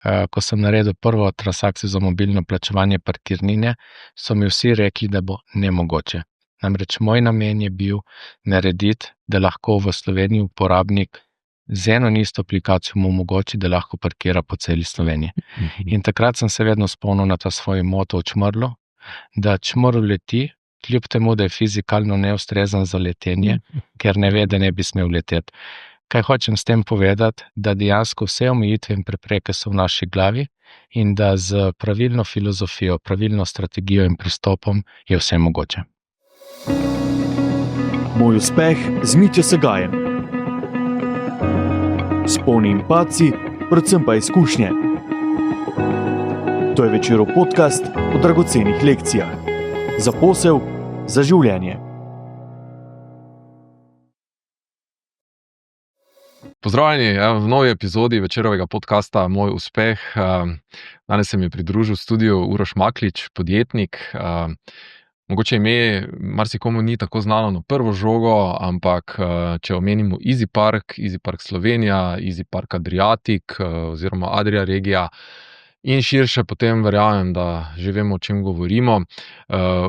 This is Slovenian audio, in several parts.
ko sem naredil prvo transakcijo za mobilno plačevanje parkirnine, so mi vsi rekli, da bo nemogoče. Namreč moj namen je bil narediti, da lahko v Sloveniji uporabnik z eno in isto aplikacijo mu omogoči, da lahko parkira po celi Sloveniji. In takrat sem se vedno spomnil na ta svoj moto o čmrlu, da čmrl leti, kljub temu, da je fizikalno neustrezen za letenje, ker ne ve, da ne bi smel leteti. Kaj hočem s tem povedati? Da dejansko vse omejitve in prepreke so v naši glavi in da z pravilno filozofijo, pravilno strategijo in pristopom je vse mogoče. Moj uspeh z Mitjo Segajem. Sponi in padci, predvsem pa izkušnje. To je Večerov podcast o dragocenih lekcijah. Za posel, za življenje. Pozdravljeni v novi epizodi Večerovega podcasta Moj uspeh. Danes se mi je pridružil v studiu Uroš Maklič, podjetnik. Mogoče ime marsikomu ni tako znano na prvo žogo, ampak če omenimo EasyPark Slovenija, EasyPark Adriatic oziroma Adria regija in širše, potem verjamem, da že vemo, o čem govorimo.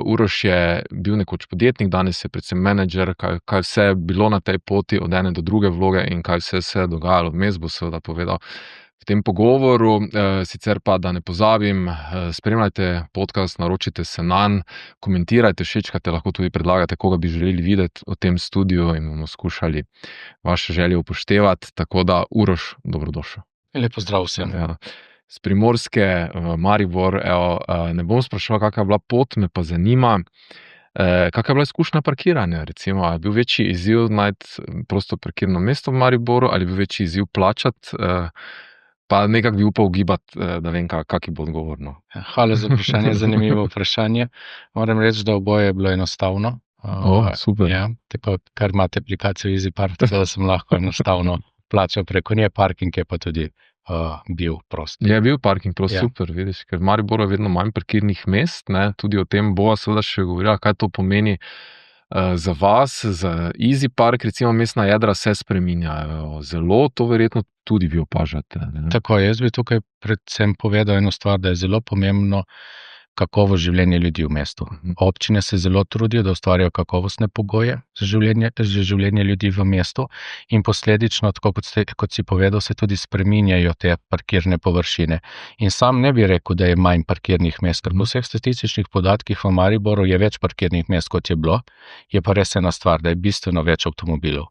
Uroš je bil nekoč podjetnik, danes je predvsem menedžer, kaj vse je bilo na tej poti od ene do druge vloge in kaj vse se je dogajalo vmes, bo seveda povedal v tem pogovoru. Sicer pa, da ne pozabim, spremljajte podcast, naročite se nanj, komentirajte, všečkajte, lahko tudi predlagate, koga bi želeli videti v tem studiu in bomo skušali vaše želje upoštevati. Tako da, Uroš, dobrodošel. Lep pozdrav vsem. Ja. Z Primorske, Maribor, ne bom spraševal, kakva je bila pot, me pa zanima, kakva je bila izkušnja parkiranja, recimo, ali je bil večji izziv najti prosto parkirno mesto v Mariboru, ali je bil večji izziv plačati, pa nekako bi upal ugibati, da vem, kak bo odgovor. Hvala za vprašanje, zanimivo vprašanje. Moram reči, da oboje je bilo enostavno. Super. Ja, tako, kar imate aplikacijo EasyPark, tako da sem lahko enostavno plačal preko nje, parking je pa tudi bil prost. Je bil parking prost, Ja. super, vidiš, ker v Mariboru je vedno manj parkirnih mest, ne, tudi o tem bova seveda še govorila, kaj to pomeni za vas, za EasyPark, recimo mestna jedra se spreminjajo zelo, to verjetno tudi vi opažate. Ne? Tako, jaz bi tukaj predvsem povedal eno stvar, da je zelo pomembno kakovost življenja ljudi v mestu. Občine se zelo trudijo, da ustvarjajo kakovostne pogoje za življenje ljudi v mestu in posledično, tako kot si povedal, se tudi spreminjajo te parkirne površine. In sam ne bi rekel, da je manj parkirnih mest, ker po vseh statističnih podatkih v Mariboru je več parkirnih mest, kot je bilo, je pa res ena stvar, da je bistveno več avtomobilov.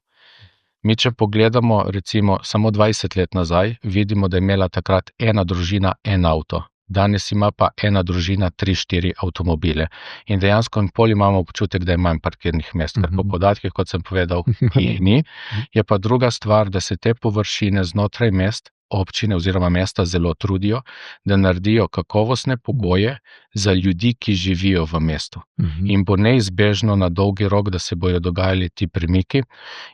Mi, če pogledamo recimo samo 20 let nazaj, vidimo, da je imela takrat ena družina en avto. Danes ima pa ena družina 3-4 avtomobile. In dejansko imamo občutek, da je manj parkirnih mest, ker po podatkih, kot sem povedal, jih ni. Je pa druga stvar, da se te površine znotraj mest, občine oziroma mesta zelo trudijo, da naredijo kakovostne pogoje za ljudi, ki živijo v mestu. In bo neizbežno na dolgi rok, da se bojo dogajali ti premiki.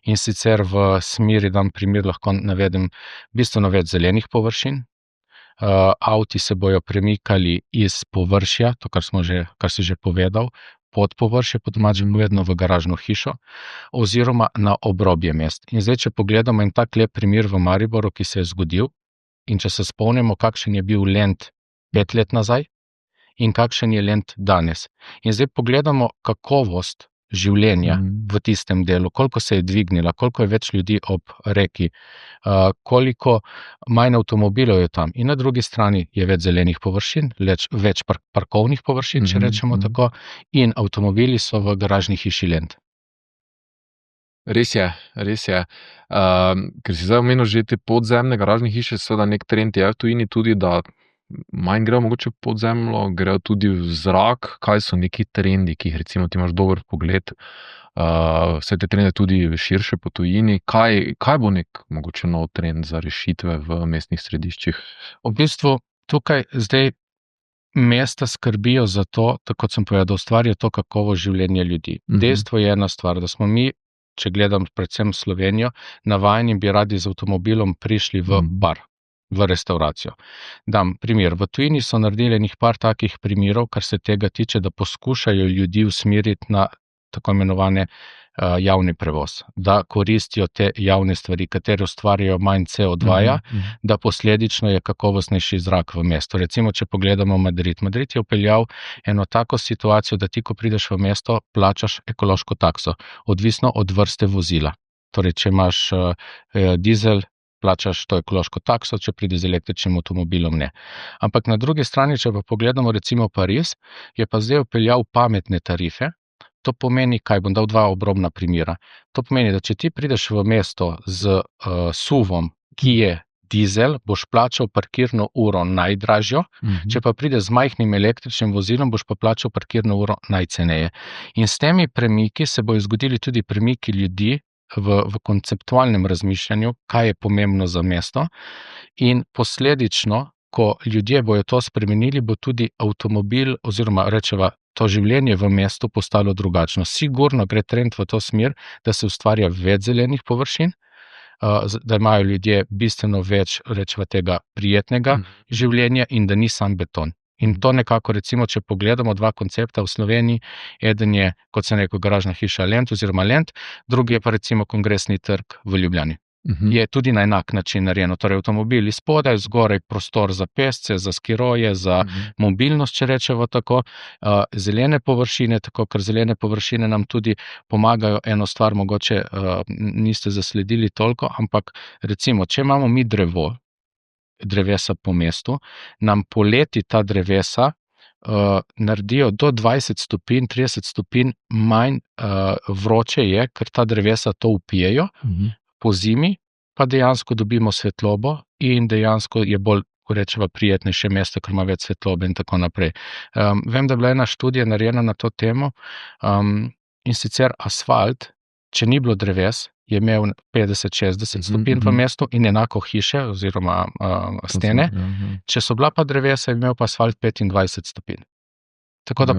In sicer v smeri, dam primer, lahko navedem bistveno več zelenih površin. Avti se bojo premikali iz površja, to, kar si že povedal, pod površje, po domače povedano v garažno hišo, oziroma na obrobje mest. In zdaj, če pogledamo en tak lep primer v Mariboru, ki se je zgodil, in če se spomnimo, kakšen je bil Lent 5 let nazaj in kakšen je Lent danes. In zdaj pogledamo kakovost življenja v tistem delu, koliko se je dvignila, koliko je več ljudi ob reki, koliko manj avtomobilov je tam. In na drugi strani je več zelenih površin, več parkovnih površin, če rečemo tako, in avtomobili so v garažni hiši Lent. Res je. Ker si zdaj omenil že te podzemne garažne hiše, seveda nek trend je v tujini tudi, da manj grejo mogoče pod zemljo, grejo tudi v zrak. Kaj so neki trendi, ki jih recimo ti imaš dober pogled, vse te trende tudi širše po tujini? Kaj bo nek mogoče nov trend za rešitve v mestnih središčih? V bistvu tukaj zdaj mesta skrbijo za to, tako kot sem povedal, da ustvarijo to kakovost življenja ljudi. Dejstvo je ena stvar, da smo mi, če gledam predvsem Slovenijo, navajeni bi radi z avtomobilom prišli v bar, v restauracijo. Dam primer, v tujini so naredili enih par takih primerov, kar se tega tiče, da poskušajo ljudi usmeriti na tako imenovane javni prevoz, da koristijo te javne stvari, katere ustvarjajo manj CO2, da posledično je kakovostnejši zrak v mestu. Recimo, če pogledamo Madrid. Madrid je vpeljal eno tako situacijo, da ti, ko prideš v mesto, plačaš ekološko takso, odvisno od vrste vozila. Torej, če imaš dizel, plačaš to ekološko takso, če pride z električnim avtomobilom, ne. Ampak na drugi strani, če pa pogledamo recimo Pariz, je pa zdaj vpeljal pametne tarife. To pomeni, kaj bom dal 2 obrobna primera. To pomeni, da če ti prideš v mesto z SUV-om, ki je dizel, boš plačal parkirno uro najdražjo, če pa prideš z majhnim električnim vozilom, boš pa plačal parkirno uro najceneje. In s temi premiki se bojo zgodili tudi premiki ljudi v konceptualnem razmišljanju, kaj je pomembno za mesto, in posledično, ko ljudje bojo to spremenili, bo tudi avtomobil oziroma rečeva to življenje v mestu postalo drugačno. Sigurno gre trend v to smer, da se ustvarja več zelenih površin, da imajo ljudje bistveno več, rečeva, tega prijetnega življenja in da ni sam beton. In to nekako, recimo, če pogledamo 2 koncepta v Sloveniji, eden je, kot sem rekel, garažna hiša Lent oziroma Lent, drugi je pa recimo Kongresni trg v Ljubljani. Je tudi na enak način narejeno, torej avtomobili spodaj, zgoraj prostor za pešce, za skiroje, za mobilnost, če rečemo tako, zelene površine, tako, ker zelene površine nam tudi pomagajo eno stvar, mogoče niste zasledili toliko, ampak recimo, če imamo mi drevesa po mestu, nam poleti ta drevesa naredijo do 20 stopinj, 30 stopinj manj vroče je, ker ta drevesa to vpijejo. Po zimi pa dejansko dobimo svetlobo in dejansko je bolj, ko rečeva, prijetnejše mesto, ker ima več svetlobe in tako naprej. Vem, da je bila ena študija narejena na to temo, in sicer asfalt, če ni bilo dreves, je imel 50-60 stopinj v mestu in enako hiše oziroma stene. Če so bila pa drevesa, je imel pa asfalt 25 stopinj. Tako da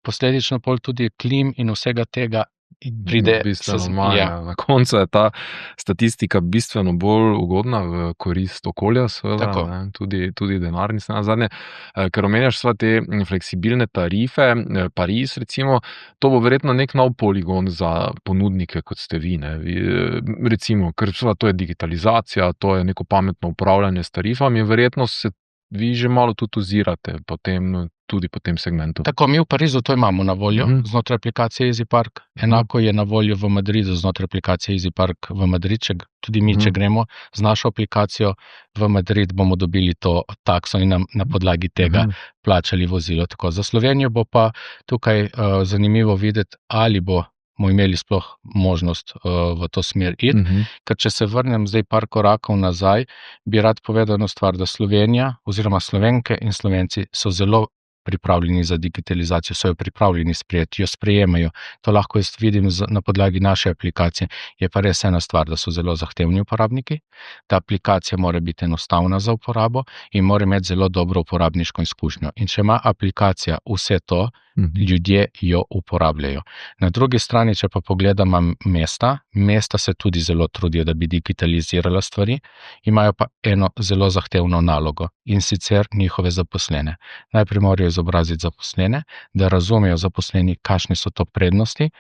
posledično pol tudi klim in vsega tega pride bistveno manj. Na koncu je ta statistika bistveno bolj ugodna v korist okolja, seveda, tudi denarnice nazadnje. Ker omenjaš sva te fleksibilne tarife, Pariz recimo, to bo verjetno nek nov poligon za ponudnike, kot ste vi, ne? Recimo, ker to je digitalizacija, to je neko pametno upravljanje s tarifami, verjetno se vi že malo tudi ozirate tudi po tem segmentu. Tako, mi v Parizu to imamo na voljo znotraj aplikacije EasyPark, enako je na voljo v Madridu znotraj aplikacije EasyPark v Madrid, tudi mi, če gremo z našo aplikacijo v Madrid, bomo dobili to takso in na podlagi tega plačali vozilo. Tako, za Slovenijo bo pa tukaj zanimivo videti, ali bomo imeli sploh možnost v to smer iti, ker če se vrnem zdaj par korakov nazaj, bi rad povedal eno stvar, da Slovenija oziroma Slovenke in Slovenci so zelo pripravljeni za digitalizacijo, so jo pripravljeni sprejeti, jo sprejemajo. To lahko jaz vidim na podlagi naše aplikacije. Je pa res ena stvar, da so zelo zahtevni uporabniki, da aplikacija mora biti enostavna za uporabo in mora imeti zelo dobro uporabniško izkušnjo. In če ima aplikacija vse to, ljudje jo uporabljajo. Na drugi strani, če pa pogledamo mesta se tudi zelo trudijo, da bi digitalizirala stvari, imajo pa eno zelo zahtevno nalogo, in sicer njihove zaposlene. Najprej morajo izobraziti zaposlene, da razumejo zaposleni, kakšne so to prednosti,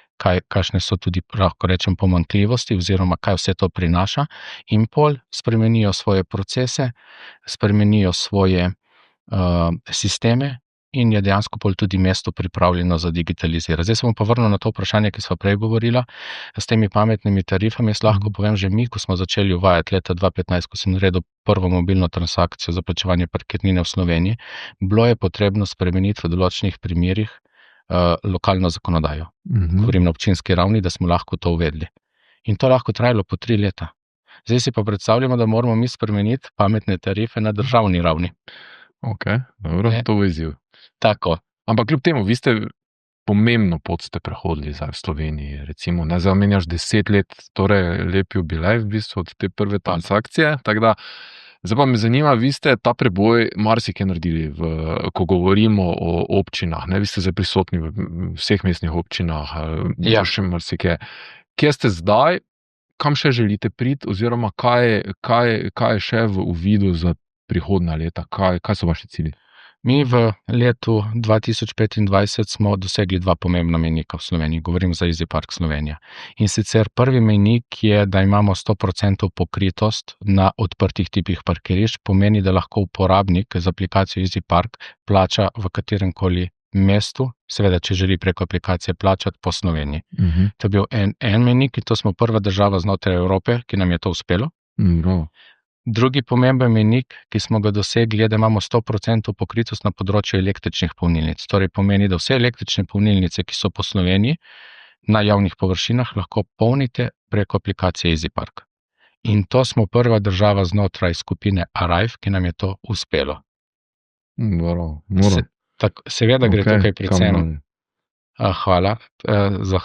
kakšne so tudi, lahko rečem, pomanjkljivosti oziroma kaj vse to prinaša, in pol spremenijo svoje procese, spremenijo svoje sisteme in je dejansko pol tudi mesto pripravljeno za digitalizirati. Zdaj se bom pa vrnil na to vprašanje, ki sva prej govorila, s temi pametnimi tarifami. Jaz lahko povem, že mi, ko smo začeli uvajati leta 2015, ko sem naredil prvo mobilno transakcijo za plačevanje parkirnine v Sloveniji, bilo je potrebno spremeniti v določenih primerih lokalno zakonodajo. Govorim na občinski ravni, da smo lahko to uvedli. In to lahko trajalo po 3 leta. Zdaj si pa predstavljamo, da moramo mi spremeniti pametne tarife na državni ravni. Ok, dobro, to bo izziv. Tako. Ampak kljub temu, vi ste pomembno pot ste prehodili zdaj v Sloveniji, recimo, ne zamenjaš 10 let, torej lep jubilej v bistvu od te prve transakcije, tako da, zdaj pa me zanima, vi ste ta preboj marsikaj naredili, ko govorimo o občinah, ne, vi ste zdaj prisotni v vseh mestnih občinah, še marsikaj. Kje ste zdaj, kam še želite priti, oziroma kaj je še v uvidu za prihodnja leta, kaj so vaši cilji? Mi v letu 2025 smo dosegli 2 pomembna mejnika v Sloveniji, govorim za EasyPark Slovenija. In sicer prvi mejnik je, da imamo 100% pokritost na odprtih tipih parkirišč, pomeni, da lahko uporabnik z aplikacijo EasyPark plača v kateremkoli mestu, seveda, če želi preko aplikacije plačati po Sloveniji. To je bil en mejnik in to smo prva država znotraj Evrope, ki nam je to uspelo. Bravo. Drugi pomemben mejnik, ki smo ga dosegli, je, da imamo 100% pokritost na področju električnih polnilnic. Torej pomeni, da vse električne polnilnice, ki so po Sloveniji na javnih površinah, lahko polnite preko aplikacije EasyPark. In to smo prva država znotraj skupine Arrive, ki nam je to uspelo. Bravo. Seveda gre tukaj predvsem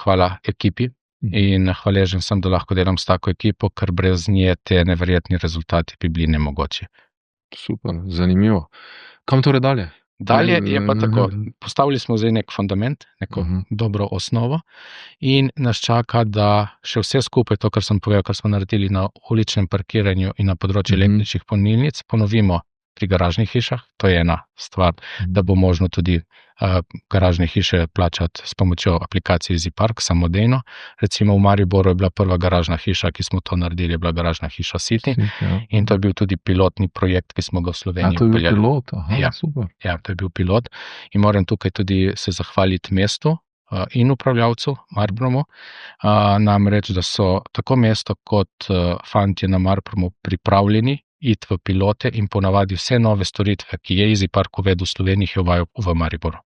hvala ekipi. In hvaležen sem, da lahko delam s tako ekipo, ker brez nje te neverjetni rezultati bi bili nemogoči. Super, zanimivo. Kam torej dalje? Dalje je pa tako, postavili smo zdaj nek fundament, neko dobro osnovo in nas čaka, da še vse skupaj to, kar sem povedal, kar smo naredili na uličnem parkiranju in na področju električnih polnilnic, ponovimo pri garažnih hišah. To je ena stvar, da bo možno tudi garažne hiše plačati s pomočjo aplikacije EasyPark samodejno. Recimo v Mariboru je bila prva garažna hiša, ki smo to naredili, je bila garažna hiša City. In to je bil tudi pilotni projekt, ki smo ga v Sloveniji upeljali. To je bil pilot? Aha, super. Ja, to je bil pilot. In moram tukaj tudi se zahvaliti mestu in upravljavcu Marpromu. Namreč, da so tako mesto kot fantje na Marpromu pripravljeni iti v pilote in ponavadi vse nove storitve, ki je EasyPark uvedel v Sloveniji, jih uvajajo v Mariboru.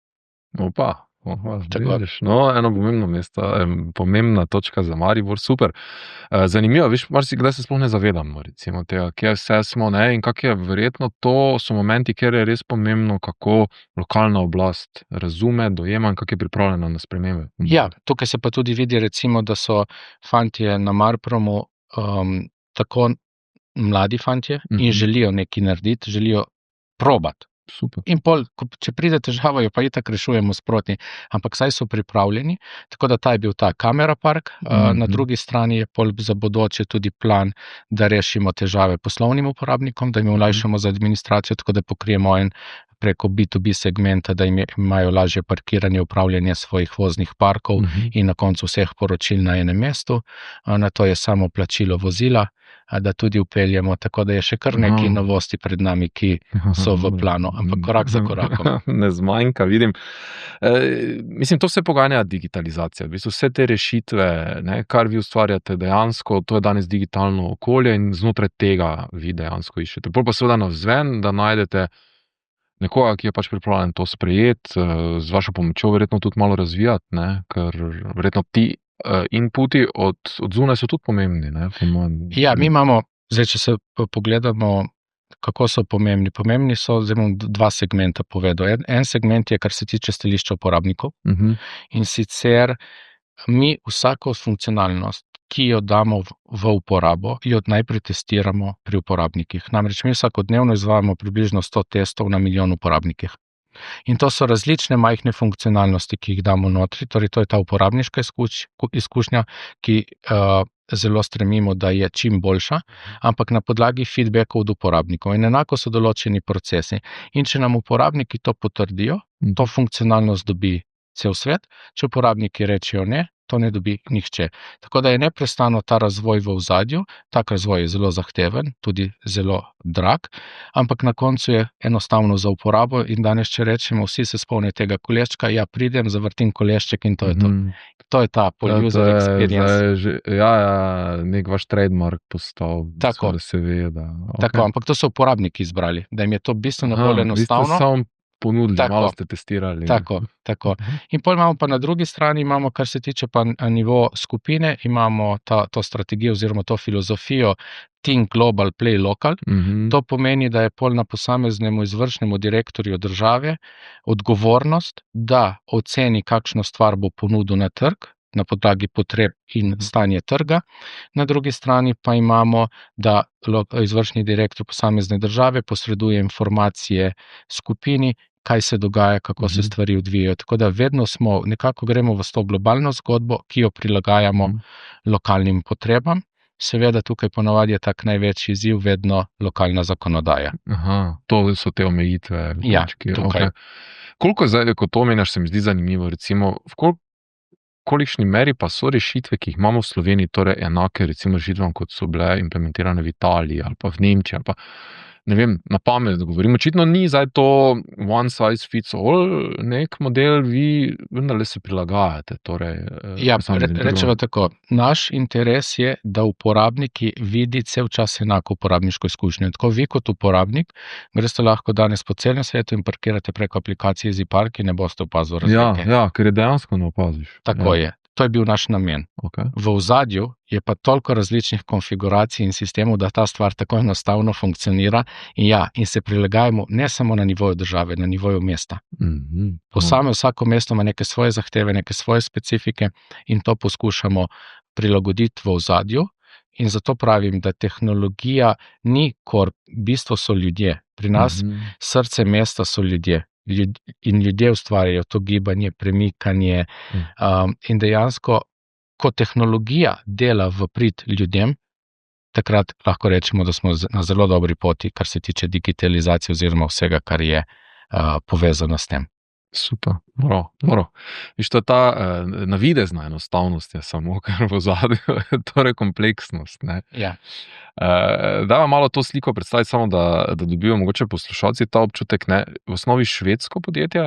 Opa, vidiš, eno pomembno mesto, pomembna točka za Maribor, super. Zanimivo, veš, marsikdaj se sploh ne zavedamo, recimo tega, kje vse smo, ne, in kak je verjetno to so momenti, kjer je res pomembno, kako lokalna oblast razume, dojema in kak je pripravljena na spremembe. Ja, tukaj se pa tudi vidi, recimo, da so fantje na Marpromu tako mladi fantje in želijo nekaj narediti, želijo probati. Super. In pol, če pride težava, jo pa itak rešujemo sproti, ampak saj so pripravljeni, tako da ta je bil ta kamera park, na drugi strani je pol za bodoče tudi plan, da rešimo težave poslovnim uporabnikom, da jim olajšamo za administracijo, tako da pokrijemo preko B2B segmenta, da imajo lažje parkiranje, upravljanje svojih voznih parkov in na koncu vseh poročil na enem mestu. Na to je samo plačilo vozila, da tudi upeljemo, tako da je še kar nekaj novosti pred nami, ki so v planu, ampak korak za korakom. Ne zmanjka, vidim. Mislim, to vse poganja digitalizacija. V bistvu vse te rešitve, ne, kar vi ustvarjate dejansko, to je danes digitalno okolje in znotraj tega vi dejansko iščete. Pol pa seveda navzven, da najdete nekoga, ki je pač pripravljen to sprejeti, z vašo pomočjo verjetno tudi malo razvijati, ne, ker verjetno ti inputi od zunaj so tudi pomembni. Ne, Ja, mi imamo, zdaj, če se pogledamo, kako so pomembni. Pomembni so, zdaj bom 2 segmenta povedal. En segment je, kar se tiče stališča uporabnikov. In sicer mi vsako funkcionalnost, ki jo damo v uporabo, jo najprej testiramo pri uporabnikih. Namreč mi vsakodnevno izvajamo približno 100 testov na milijon uporabnikih. In to so različne majhne funkcionalnosti, ki jih damo notri, torej to je ta uporabniška izkušnja, ki zelo stremimo, da je čim boljša, ampak na podlagi feedbackov od uporabnikov. In enako so določeni procesi. In če nam uporabniki to potrdijo, to funkcionalnost dobi cel svet, če uporabniki rečejo ne, to ne dobi nihče. Tako da je neprestano ta razvoj v ozadju, tak razvoj je zelo zahteven, tudi zelo drag, ampak na koncu je enostavno za uporabo in danes, če rečemo, vsi se spomnijo tega koleščka, ja, pridem, zavrtim kolešček in to je to. To je ta user experience. Ja, nek vaš trademark postal, tako, da se ve, da... Tako, ampak to so uporabniki izbrali, da jim je to bistveno bolj enostavno. Vi ste samo ponudili, malo ste testirali. Tako. In potem imamo pa na drugi strani, kar se tiče pa nivo skupine, imamo to strategijo oziroma to filozofijo Think Global, Play Local. To pomeni, da je pol na posameznemu izvršnemu direktorju države odgovornost, da oceni, kakšno stvar bo ponudil na trg, na podlagi potreb in stanje trga. Na drugi strani pa imamo, da izvršni direktor posamezne države posreduje informacije skupini, kaj se dogaja, kako se stvari odvijajo. Tako da vedno nekako gremo v to globalno zgodbo, ki jo prilagajamo lokalnim potrebam. Seveda tukaj ponavadi je tak največji izziv vedno lokalna zakonodaja. Aha, to so te omejitve. Ja, točki, tukaj. Koliko zdaj, ko to omenjaš, se mi zdi zanimivo, recimo, kolikšni meri pa so rešitve, ki jih imamo v Sloveniji, torej enake recimo rešitvam, kot so bile implementirane v Italiji ali pa v Nemčiji ali pa, ne vem, na pamet govorim. Očitno ni zdaj to one size fits all nek model, vi vendarle se prilagajate. Torej, Ja, rečemo tako, naš interes je, da uporabniki vidi cel čas enako uporabniško izkušnjo. Tako vi kot uporabnik greste lahko danes po celem svetu in parkirate preko aplikacije EasyPark in ne boste opazili razlike. Ja, ker je dejansko ne opaziš. Tako je. To je bil naš namen. Okay. V ozadju je pa toliko različnih konfiguracij in sistemov, da ta stvar tako enostavno funkcionira in se prilagajamo ne samo na nivoju države, na nivoju mesta. Vsako mesto ima neke svoje zahteve, neke svoje specifike in to poskušamo prilagoditi v ozadju. In zato pravim, da tehnologija ni core, bistvo so ljudje. Pri nas srce mesta so ljudje. In ljudje ustvarjajo to gibanje, premikanje. In dejansko, ko tehnologija dela v prid ljudem, takrat lahko rečemo, da smo na zelo dobri poti, kar se tiče digitalizacije oziroma vsega, kar je povezano s tem. Super, moro. Viš, to je ta navidezna enostavnost je samo, kar v ozadju, torej kompleksnost. Ne? Ja. Dajmo malo to sliko predstaviti, samo da dobijo mogoče poslušalci ta občutek. Ne? V osnovi švedsko podjetje,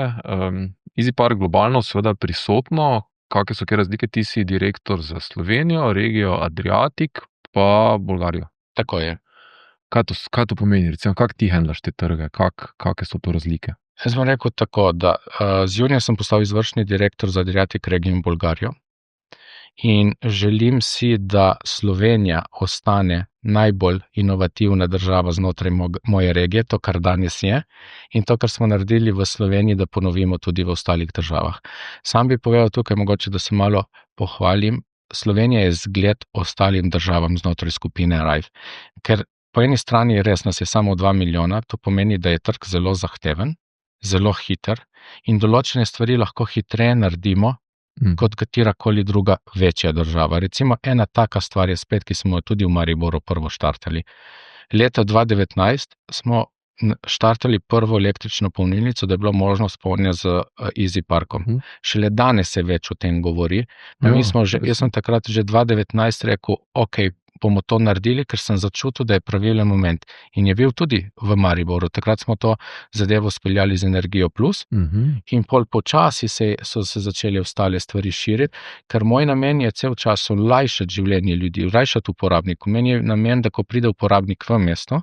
EasyPark globalno seveda prisotno, kakšne so kje razlike, ti si direktor za Slovenijo, regijo Adriatik pa Bolgarijo. Tako je. Kaj to pomeni? Recimo, kako ti handlaš te trge? Kakšne so to razlike? Jaz bom rekel tako, da z junija sem postal izvršni direktor za Adriatik regijo in Bolgarijo in želim si, da Slovenija ostane najbolj inovativna država znotraj moje regije, to, kar danes je, in to, kar smo naredili v Sloveniji, da ponovimo tudi v ostalih državah. Sam bi povedal tukaj mogoče, da se malo pohvalim, Slovenija je zgled ostalim državam znotraj skupine Arrive, ker po eni strani res nas je samo 2 milijona, to pomeni, da je trg zelo zahteven, zelo hiter in določene stvari lahko hitreje naredimo kot katerakoli druga večja država. Recimo ena taka stvar je spet, ki smo jo tudi v Mariboru prvo štartali. Leta 2019 smo štartali prvo električno polnilnico, da je bilo možnost polnjenja z EasyParkom. Šele danes se več o tem govori. Jaz sem takrat že 2019 rekel, ok, bomo to naredili, ker sem začutil, da je pravilen moment. In je bil tudi v Mariboru. Takrat smo to zadevo speljali z Energijo Plus in pol počasi so se začeli ostale stvari širiti, ker moj namen je cel čas olajšati življenje ljudi, olajšati uporabniku. Meni je namen, da ko pride uporabnik v mesto,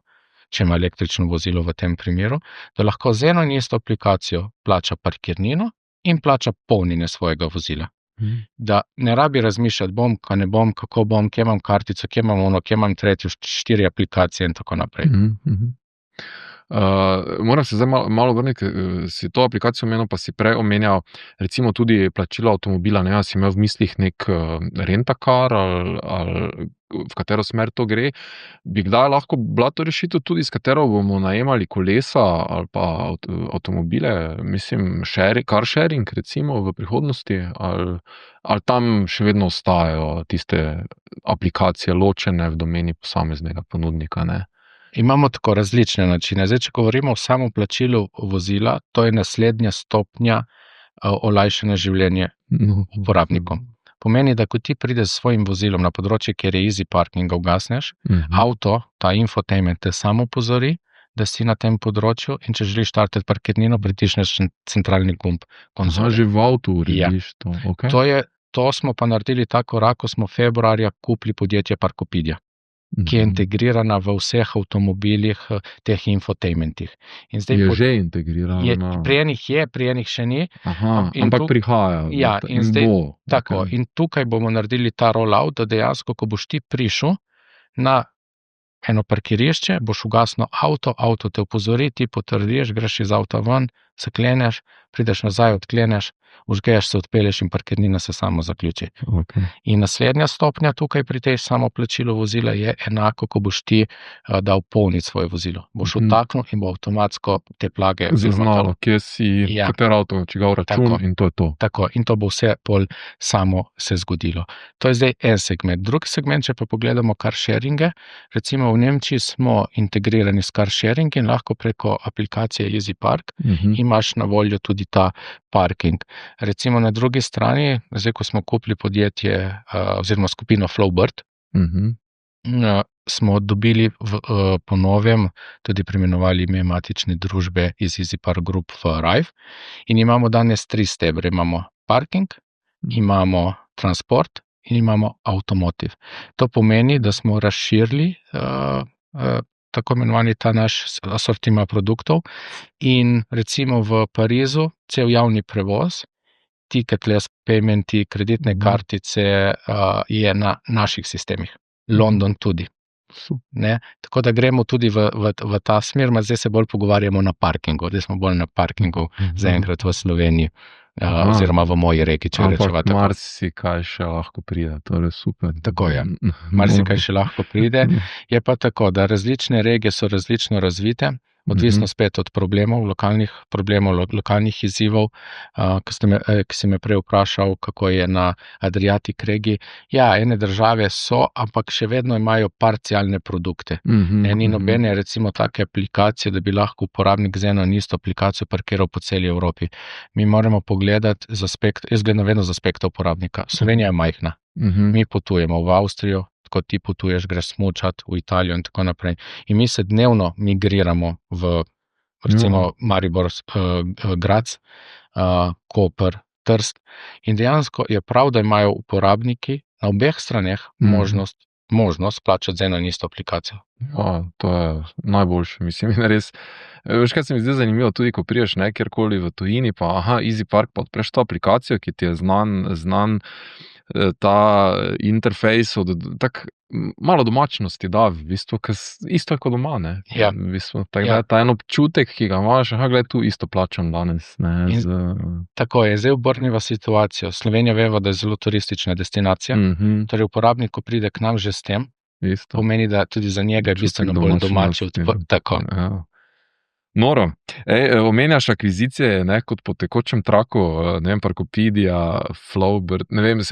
če ima električno vozilo v tem primeru, da lahko z eno in isto aplikacijo plača parkirnino in plača polnjenje svojega vozila. Da ne rabi razmišljati, bom, ka ne bom, kako bom, kje imam kartico, kje imam ono, kje imam tretjo, 4 aplikacije in tako naprej. Moram se zdaj malo vrniti, si to aplikacijo omenil, pa si prej omenjal recimo tudi plačilo avtomobila, ne, si imel v mislih nek rentakar ali v katero smer to gre. Bi kdaj lahko bila to rešitev tudi, s katero bomo najemali kolesa ali pa avtomobile, mislim, car sharing recimo v prihodnosti, ali tam še vedno ostajajo tiste aplikacije ločene v domeni posameznega ponudnika, ne? Imamo tako različne načine. Zdaj, če govorimo o samoplačilu vozila, to je naslednja stopnja olajšanja življenja uporabnikom. Pomeni, da ko ti prideš s svojim vozilom na področje, kjer je EasyPark in ga ugasneš, avto, ta infotainment te samo opozori, da si na tem področju in če želiš štartati parkirnino, pritisneš centralni gumb konzole. Že v avtu urediš to. Okay. To smo pa naredili ta korak, ko smo februarja kupili podjetje Parkopedia, ki je integrirana v vseh avtomobilih, teh infotainmentih. In zdaj je že integrirana? Pri enih še ni. Ampak prihaja. Ja, in tukaj bomo naredili ta rollout, da dejansko, ko boš ti prišel na eno parkirišče, boš ugasnil avto te opozori, ti potrdiš, greš iz avta ven, zakleneš, prideš nazaj, odkleneš, vžgeš se, odpelješ in parkirnina se samo zaključi. Okay. In naslednja stopnja tukaj pri tej samoplačilu vozila je enako, ko boš ti dal polniti svoje vozilo. Boš vtaknil in bo avtomatsko te plage zaznalo, kje si, kater avto, čigav račun in to je to. Tako, in to bo vse pol samo se zgodilo. To je zdaj en segment. Drugi segment, če pa pogledamo car sharinge, recimo v Nemčiji smo integrirani s car sharing in lahko preko aplikacije Easy Park imaš na voljo tudi ta parking. Recimo na drugi strani, zdaj ko smo kupili podjetje oziroma skupino Flowbird, smo dobili po novem, tudi preimenovali ime matične družbe iz Easy Park Group v Arrive in imamo danes 3 stebre. Imamo parking, imamo transport in imamo automotive. To pomeni, da smo razširili tako imenovani ta naš asortima produktov in recimo v Parizu cel javni prevoz, ticketless paymenti, kreditne kartice je na naših sistemih. London tudi. Ne? Tako da gremo tudi v ta smer, zdaj se bolj pogovarjamo na parkingu. Zdaj smo bolj na parkingu zaenkrat v Sloveniji oziroma v moji regiji, če rečeva tako. Ampak marsikaj še lahko pride, to je super. Tako je, marsikaj še lahko pride. Je pa tako, da različne regije so različno razvite, odvisno spet od lokalnih izzivov, ki si me prej vprašal, kako je na Adriatic regiji. Ja, ene države so, ampak še vedno imajo parcialne produkte. Ni nobene recimo take aplikacije, da bi lahko uporabnik z eno in isto aplikacijo parkiral po celi Evropi. Mi moramo pogledati jaz gledam vedno z aspekta uporabnika. Slovenija je majhna. Mi potujemo v Avstrijo, ko ti potuješ, greš smučat v Italijo in tako naprej. In mi se dnevno migriramo v recimo Maribor, Graz, Koper, Trst. In dejansko je prav, da imajo uporabniki na obeh straneh možnost plačati z eno in isto aplikacijo. To je najboljše, mislim, in res. Veš, kaj se mi zdi zanimivo, tudi ko priješ kjerkoli v tujini, pa Easy Park, pa odpreš to aplikacijo, ki ti je znan ta interfejs, tako malo domačnosti da, v bistvu, isto je kot doma, ne? Ja. V bistvu, ta en občutek, ki ga imaš, gled, tu isto plačam danes, ne? Tako je, zdaj obrniva situacijo. Slovenija veva, da je zelo turistična destinacija, torej uporabnik, ko pride k nam že s tem, pomeni, da tudi za njega je bistveno bolj domače. Tako. Noro. Omenjaš akvizicije, kot po tekočem traku, ne vem, Parkopedia, Flowbird, ne vem,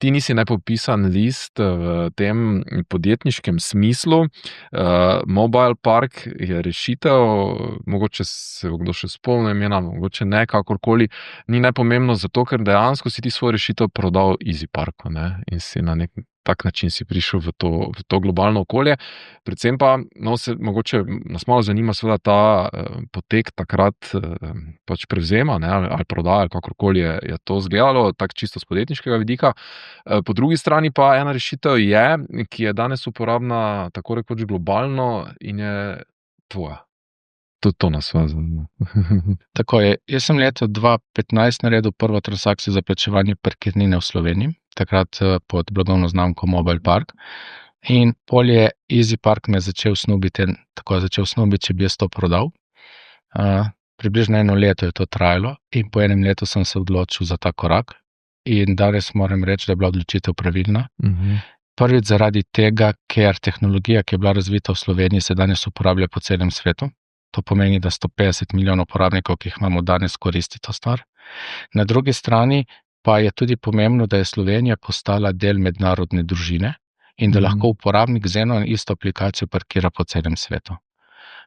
ti nisi nepopisan list v tem podjetniškem smislu. Mobile Park je rešitev, mogoče se kdo še spomni imena, mogoče ne, kakorkoli, ni nepomembno zato, ker dejansko si ti svojo rešitev prodal Easy Parku, ne, in si na nek tak način si prišel v to globalno okolje. Predvsem pa, mogoče nas malo zanima seveda ta potek takrat pač prevzema, ne, ali prodaja, ali kakorkoli je to izgledalo, tako čisto z podjetniškega vidika. Po drugi strani pa ena rešitev je, ki je danes uporabna tako rekoč globalno in je tvoja. Tudi to nas zanima. Tako je. Jaz sem leta 2015 naredil prvo transakcijo za plačevanje parkirnine v Sloveniji, takrat pod blagovno znamko Mobile Park. In pol je Easy Park me začel snubiti, če bi jaz to prodal. Približno 1 leto je to trajalo in po 1 letu sem se odločil za ta korak. In danes moram reči, da je bila odločitev pravilna. Prvič zaradi tega, ker tehnologija, ki je bila razvita v Sloveniji, se danes uporablja po celem svetu. To pomeni, da 150 milijonov uporabnikov, ki jih imamo danes, koristi to stvar. Na drugi strani pa je tudi pomembno, da je Slovenija postala del mednarodne družine in da lahko uporabnik z eno in isto aplikacijo parkira po celem svetu.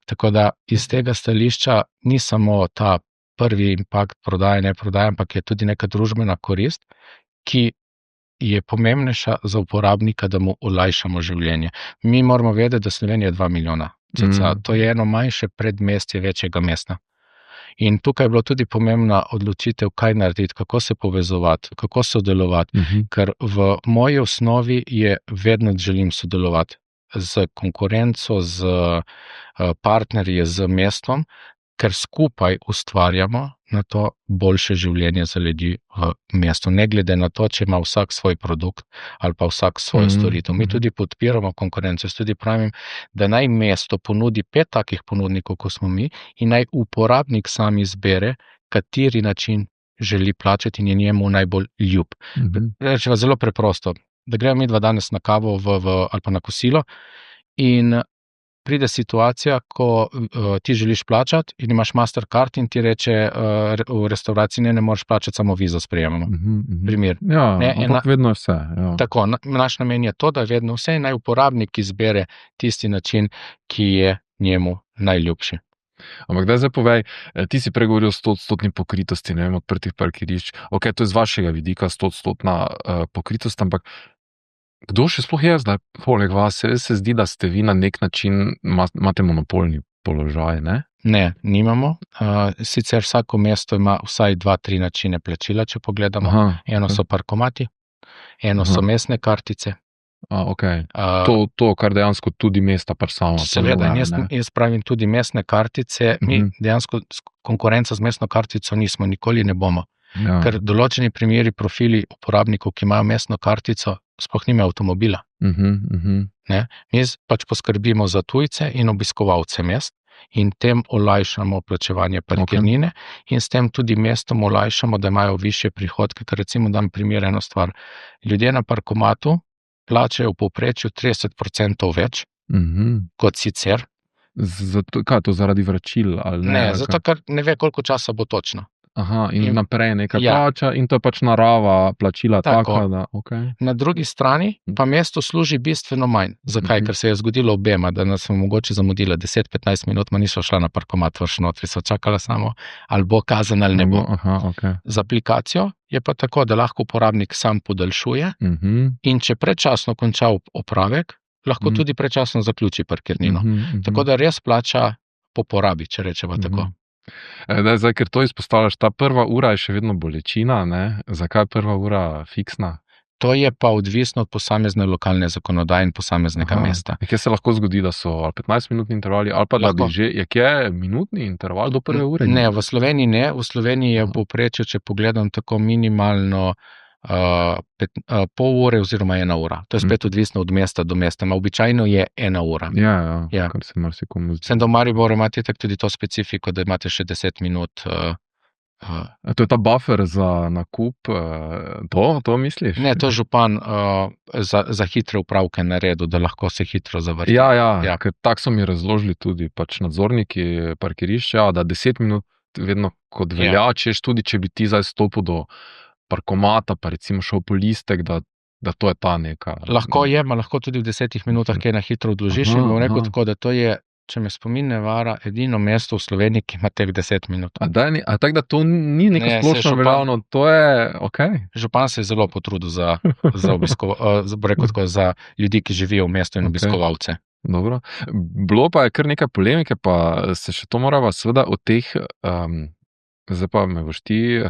Tako da iz tega stališča ni samo ta prvi impakt prodaje, ne prodaje, ampak je tudi neka družbena korist, ki je pomembnejša za uporabnika, da mu olajšamo življenje. Mi moramo vedeti, da Slovenija je 2 milijona. To je eno manjše predmestje večjega mesta. In tukaj je bilo tudi pomembna odločitev, kaj narediti, kako se povezovati, kako sodelovati, ker v moji osnovi je vedno želim sodelovati z konkurenco, z partnerji, z mestom, ker skupaj ustvarjamo na to boljše življenje za ljudi v mestu. Ne glede na to, če ima vsak svoj produkt ali pa vsak svojo storitev. Mi tudi podpiramo konkurenco. Jaz tudi pravim, da naj mesto ponudi 5 takih ponudnikov, kot smo mi, in naj uporabnik sam izbere, kateri način želi plačati in je njemu najbolj ljub. Rečeva zelo preprosto, da gremo mi dva danes na kavo ali pa na kosilo in pride situacija, ko ti želiš plačati in imaš Mastercard in ti reče v restavraciji, ne moreš plačati, samo vizo sprejemamo. Primer. Ja, ampak vedno je vse. Ja. Tako, naš namen je to, da je vedno vse, naj uporabnik izbere tisti način, ki je njemu najljubši. Ampak daj zdaj povej, ti si pregovoril o 100% pokritosti, ne vem, odprtih parkirišč. Ok, to je z vašega vidika 100% pokritost, ampak kdo še sploh je zdaj poleg vas? Se zdi, da ste vi na nek način, imate monopolni položaj, ne? Ne, nimamo. Sicer vsako mesto ima vsaj 2-3 načine plačila, če pogledamo. Eno so parkomati, eno so mestne kartice. Okay. To, kar dejansko tudi mesta sama. Seveda, jaz pravim tudi mestne kartice. Mi dejansko konkurenca z mestno kartico nismo, nikoli ne bomo. Ja. Ker določeni primeri, profili uporabnikov, ki imajo mestno kartico, sploh nimajo avtomobila. Ne? Mi pač poskrbimo za tujce in obiskovalce mest in tem olajšamo plačevanje parkirnine in s tem tudi mestom olajšamo, da imajo višje prihodke. Ker recimo dam primer eno stvar. Ljudje na parkomatu plačajo v povprečju 30% več kot sicer. Kaj je to, zaradi vračil? Ali ne, zato ker ne ve, koliko časa bo točno. In naprej nekaj plača in to je pač narava plačila taka, da Na drugi strani pa mesto služi bistveno manj. Zakaj? Ker se je zgodilo obema, da nas smo mogoče zamudila 10-15 minut, ma niso šla na parkomat vrš notri, so čakala samo, ali bo kazen ali ne bo. Z aplikacijo je pa tako, da lahko uporabnik sam podaljšuje in če predčasno konča opravek, lahko tudi predčasno zaključi parkirnino. Tako da res plača po porabi, če rečeva tako. Zdaj, ker to izpostavljaš, ta prva ura je še vedno bolečina, ne? Zakaj je prva ura fiksna? To je pa odvisno od posamezne lokalne zakonodaje in posameznega mesta. Kje se lahko zgodi, da so 15-minutni intervali ali pa da bi že, je minutni interval do prve ure? Ne, v Sloveniji ne. V Sloveniji je povprečje, če pogledam tako minimalno pol ure oziroma 1 ura. To je spet odvisno od mesta do mesta. Običajno je 1 ura. Ja. Kar se marsikomu zdi. Sem do Mariboru imate tudi to specifiko, da imate še 10 minut. To je ta buffer za nakup, to misliš? Ne, to je župan za hitre upravke naredil, da lahko se hitro zavrti. Ja, ker tako so mi razložili tudi pač nadzorniki parkirišča, da 10 minut vedno kot velja, tudi če bi ti zdaj stopil do parkomata, pa recimo šel po listek, da to je ta neka... Lahko je, lahko tudi v 10 minutah kaj na hitro odložiš in bom rekel tako, da to je, če me spomin ne vara, edino mesto v Sloveniji, ki ima teh 10 minut. Tako da to ni neko splošno veljavno, to je okej. Župan se je zelo potrudil za ljudi, ki živijo v mestu in obiskovalce. Dobro. Bilo pa je kar nekaj polemike, pa se še to morava seveda od teh, zdaj pa me boš ti,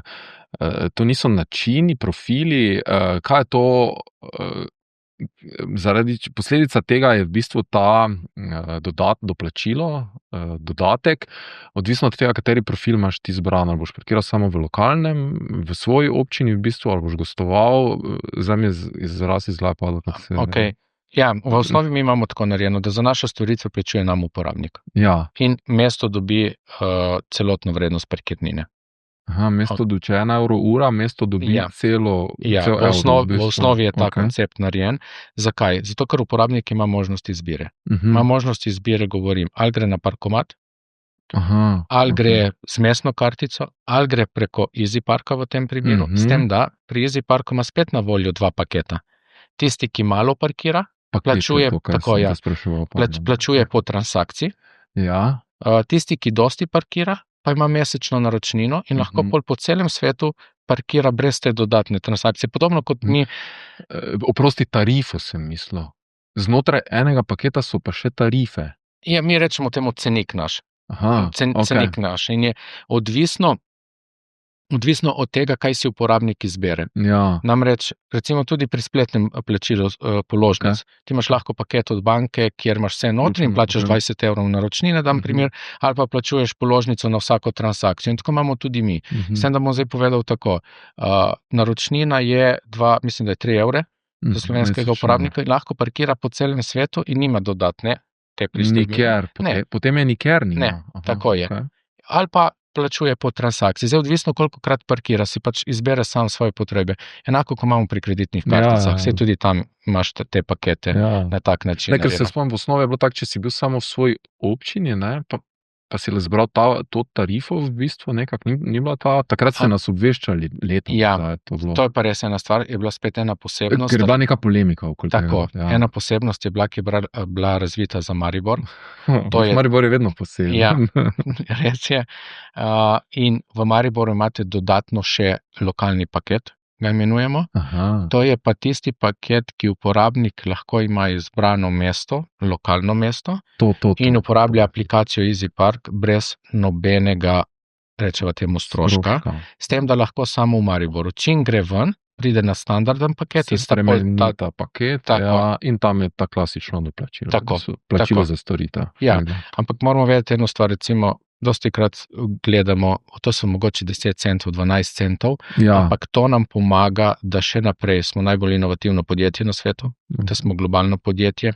to niso načini, profili, kaj je to, zaradi posledica tega je v bistvu ta doplačilo, dodatek, odvisno od tega, kateri profil imaš ti zbran, ali boš parkiral samo v lokalnem, v svoji občini v bistvu, ali boš gostoval, zdaj mi je izraz iz glave padlo. Ja, v osnovi mi imamo tako narejeno, da za našo storitev plačuje nam uporabnik. Ja. In mesto dobi celotno vrednost parkirnine. Mesto dobi 1 euro ura, mesto dobi celo v osnovi je ta koncept narejen. Zakaj? Zato, ker uporabnik ima možnost izbire. Ima možnost izbire, govorim, ali gre na parkomat, ali gre z mestno kartico, ali gre preko EasyParka v tem primeru. S tem, da pri EasyParku ima spet na voljo 2 paketa. Tisti, ki malo parkira, plačuje po transakciji. Tisti, ki dosti parkira, pa ima mesečno naročnino in lahko po celem svetu parkira brez te dodatne transakcije. Podobno kot mi. Oprosti, tarifo sem mislil. Znotraj enega paketa so pa še tarife. Ja, mi rečemo temu cenik naš. Cenik naš. In je odvisno, Odvisno od tega, kaj si uporabnik izbere. Ja. Namreč, recimo tudi pri spletnem plačilu položnic, ti imaš lahko paket od banke, kjer imaš vse notri in plačaš 20 evrov naročnine, dam primer, ali pa plačuješ položnico na vsako transakcijo. In tako imamo tudi mi. S tem, da bom zdaj povedal tako. Naročnina je mislim, da je 3 evre za slovenskega uporabnika in lahko parkira po celem svetu in nima dodatne te pristojbine. Niker, potem je niker nima. Ne, tako je. Ali pa plačuje po transakciji. Zdaj, odvisno kolikokrat parkira, si pač izbere sam svoje potrebe. Enako, ko imamo pri kreditnih karticah. Vse tudi tam imaš te pakete na tak način. Ker se spomnim, v osnovi je bilo tako, če si bil samo v svoji občini, ne, pa si le zbral to tarifo v bistvu nekako, ni bila ta, takrat ste nas obveščali letom. Ja, to je pa res ena stvar, je bila spet ena posebnost. Ker je bila neka polemika okoli tega. Tako, ena posebnost je bila, ki je bila razvita za Maribor. Maribor je vedno poseben. Ja, res je. In v Mariboru imate dodatno še lokalni paket, ga imenujemo. To je pa tisti paket, ki uporabnik lahko ima izbrano mesto, lokalno mesto, in uporablja aplikacijo EasyPark brez nobenega, rečeva temu, stroška. S tem, da lahko samo v Mariboru. Čim gre ven, pride na standarden paket. Se spremeni ta paket in tam je ta klasično doplačilo. Plačilo za storitev. Ja, ampak moramo vedeti eno stvar, recimo, dostikrat gledamo, to so mogoče 10 centov, 12 centov, ampak to nam pomaga, da še naprej smo najbolj inovativno podjetje na svetu, da smo globalno podjetje,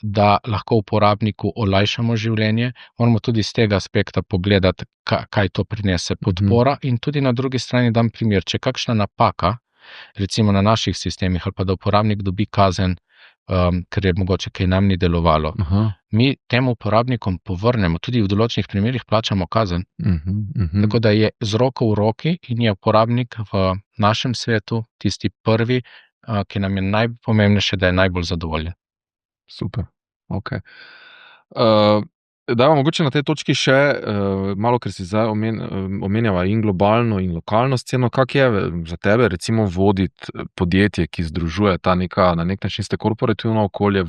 da lahko uporabniku olajšamo življenje. Moramo tudi z tega aspekta pogledati, kaj to prinese podpora in tudi na drugi strani dam primer, če kakšna napaka, recimo na naših sistemih, ali pa da uporabnik dobi kazen, ker je mogoče kaj nam ni delovalo. Mi tem uporabnikom povrnemo, tudi v določenih primerih plačamo kazen. Tako da je z roko v roki in je uporabnik v našem svetu tisti prvi, ki nam je najpomembnejše, da je najbolj zadovoljen. Super, ok. Dajmo mogoče na tej točki še malo, ker si zdaj omenjava in globalno in lokalno sceno. Kak je za tebe recimo voditi podjetje, ki združuje ta na nek način ste korporativno okolje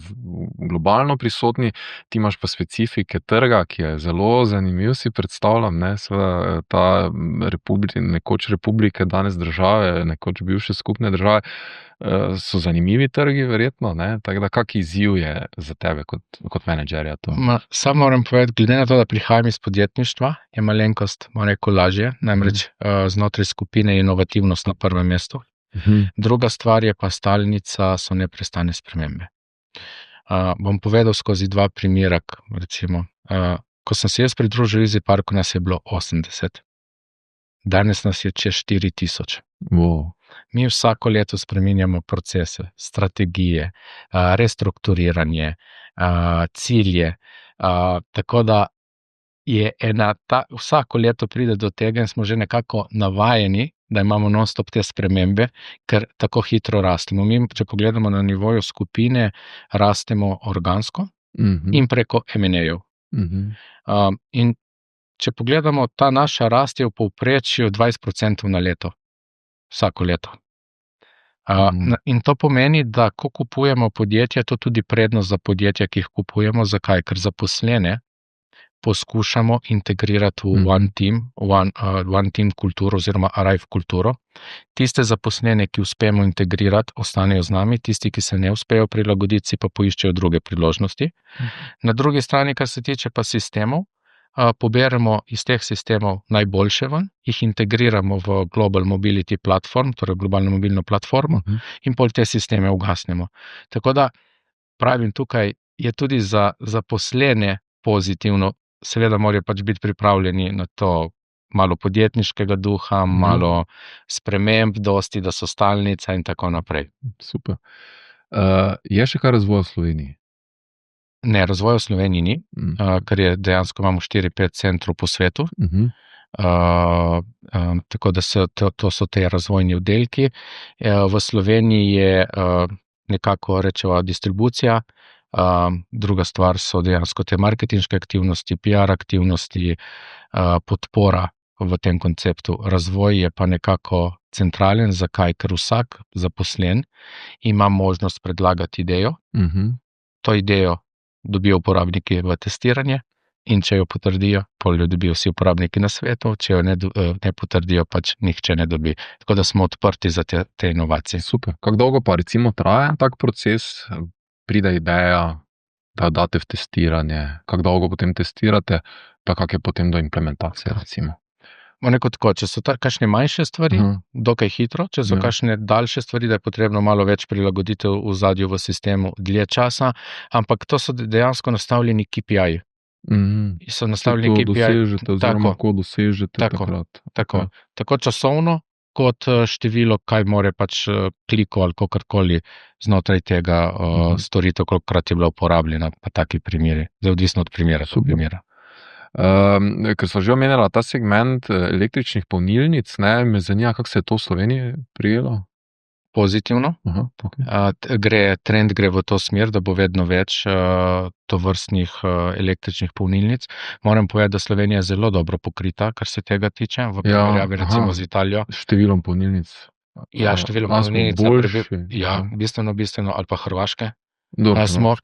globalno prisotni, ti imaš pa specifike trga, ki je zelo zanimiv, si predstavljam, ne, seveda ta nekoč republike, danes države, nekoč bivše skupne države, so zanimivi trgi verjetno, ne, tako da kak izziv je za tebe kot menedžerja to? Sam moram povedati, glede na to, da prihajam iz podjetništva, je malenkost, moram reči, lažje, namreč znotraj skupine je inovativnost na prvem mestu. Druga stvar je pa stalnica, so neprestane spremembe. Bom povedal skozi 2 primera, recimo. Ko sem se jaz pridružil EasyParku, nas je bilo 80. Danes nas je čez 4000. Wow. Mi vsako leto spreminjamo procese, strategije, restrukturiranje, cilje, tako da je vsako leto pride do tega in smo že nekako navajeni, da imamo non-stop te spremembe, ker tako hitro rastemo. Mi, če pogledamo na nivoju skupine, rastemo organsko in preko M&A-jev. In če pogledamo, ta naša rast je v povprečju 20% na leto. Vsako leto. In to pomeni, da ko kupujemo podjetje, to tudi prednost za podjetja, ki jih kupujemo. Zakaj? Ker zaposlene poskušamo integrirati v one team kulturo oziroma Arrive kulturo. Tiste zaposlene, ki uspemo integrirati, ostanejo z nami, tisti, ki se ne uspejo prilagoditi, si pa poiščejo druge priložnosti. Na drugi strani, kar se tiče pa sistemov, poberemo iz teh sistemov najboljše ven, jih integriramo v Global Mobility Platform, torej globalno mobilno platformo, in pol te sisteme ugasnemo. Tako da, pravim, tukaj je tudi za zaposlene pozitivno, seveda morajo pač biti pripravljeni na to malo podjetniškega duha, malo sprememb, dosti, da so stalnica in tako naprej. Super. Je še kaj razvoja v Sloveniji? Ne, razvoja v Sloveniji ni, ker je dejansko imamo 4-5 centrov po svetu. Tako da to so te razvojni oddelki. V Sloveniji je nekako rečeva distribucija, druga stvar so dejansko te marketinške aktivnosti, PR aktivnosti, podpora v tem konceptu. Razvoj je pa nekako centralen. Zakaj? Ker vsak zaposlen ima možnost predlagati idejo. To idejo dobijo uporabniki v testiranje in če jo potrdijo, pol jo dobijo vsi uporabniki na svetu, če jo ne potrdijo, pač nihče ne dobi. Tako da smo odprti za te inovacije. Super. Kako dolgo pa recimo traja tak proces? Pride ideja, da jo date v testiranje, kako dolgo potem testirate, pa kak je potem do implementacije recimo? Tako, če so kakšne manjše stvari, dokaj hitro, če so kakšne daljše stvari, da je potrebno malo več prilagoditev v zadju v sistemu dlje časa, ampak to so dejansko nastavljeni KPI. So nastavljeni KPI. Dosežete, oziroma ko dosežete takrat. Tako časovno, kot število, kaj more pač klikov ali kakorkoli znotraj tega storitev, kolikokrat je bila uporabljena, pa taki primeri. Zdaj odvisno od primera. Ker sva že omenjala ta segment električnih polnilnic, me zanima, kako se je to v Sloveniji prijelo? Pozitivno. Trend gre v to smer, da bo vedno več tovrstnih električnih polnilnic. Moram povedati, da Slovenija je zelo dobro pokrita, kar se tega tiče, v primerjavi recimo z Italijo. Številom polnilnic. Številom polnilnic. Bistveno, ali pa Hrvaške.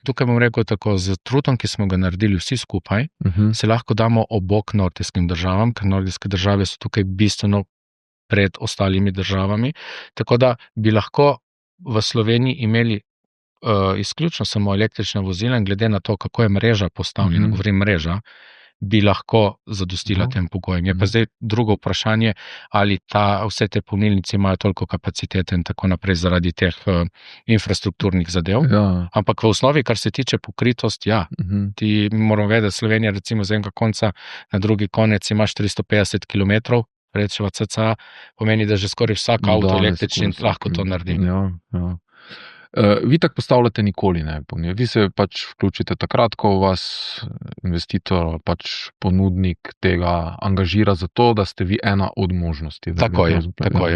Tukaj bom rekel tako, z trudom, ki smo ga naredili vsi skupaj, se lahko damo obok nordijskim državam, ker nordijske države so tukaj bistveno pred ostalimi državami, tako da bi lahko v Sloveniji imeli izključno samo električna vozila in glede na to, kako je mreža postavljena, govorim mreža, bi lahko zadostila tem pogojem. Je pa zdaj drugo vprašanje, ali vse te polnilnice imajo toliko kapacitete in tako naprej zaradi teh infrastrukturnih zadev. Ampak v osnovi, kar se tiče pokritost, ti moramo vedeti, Slovenija recimo z enega konca na drugi konec imaš 450 km, rečeva cca, pomeni, da že skoraj vsak avto električni lahko to naredi. Vi tako postavljate nikoli ne. Vi se pač vključite takrat, ko vas investitor, pač ponudnik tega angažira za to, da ste vi ena od možnosti. Tako je.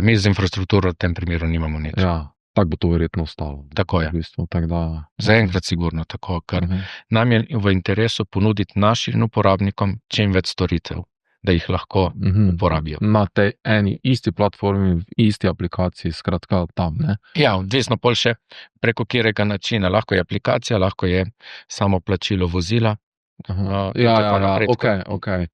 Mi z infrastrukturo v tem primeru nimamo nič. Tako bo to verjetno ostalo. Tako je. V bistvu, zaenkrat sigurno tako, ker nam je v interesu ponuditi našim uporabnikom čim več storitev, da jih lahko uporabijo. Na tej eni isti platformi, v isti aplikaciji, skratka tam, ne? Odvisno pol še preko katerega načina. Lahko je aplikacija, lahko je samo plačilo vozila. Okay.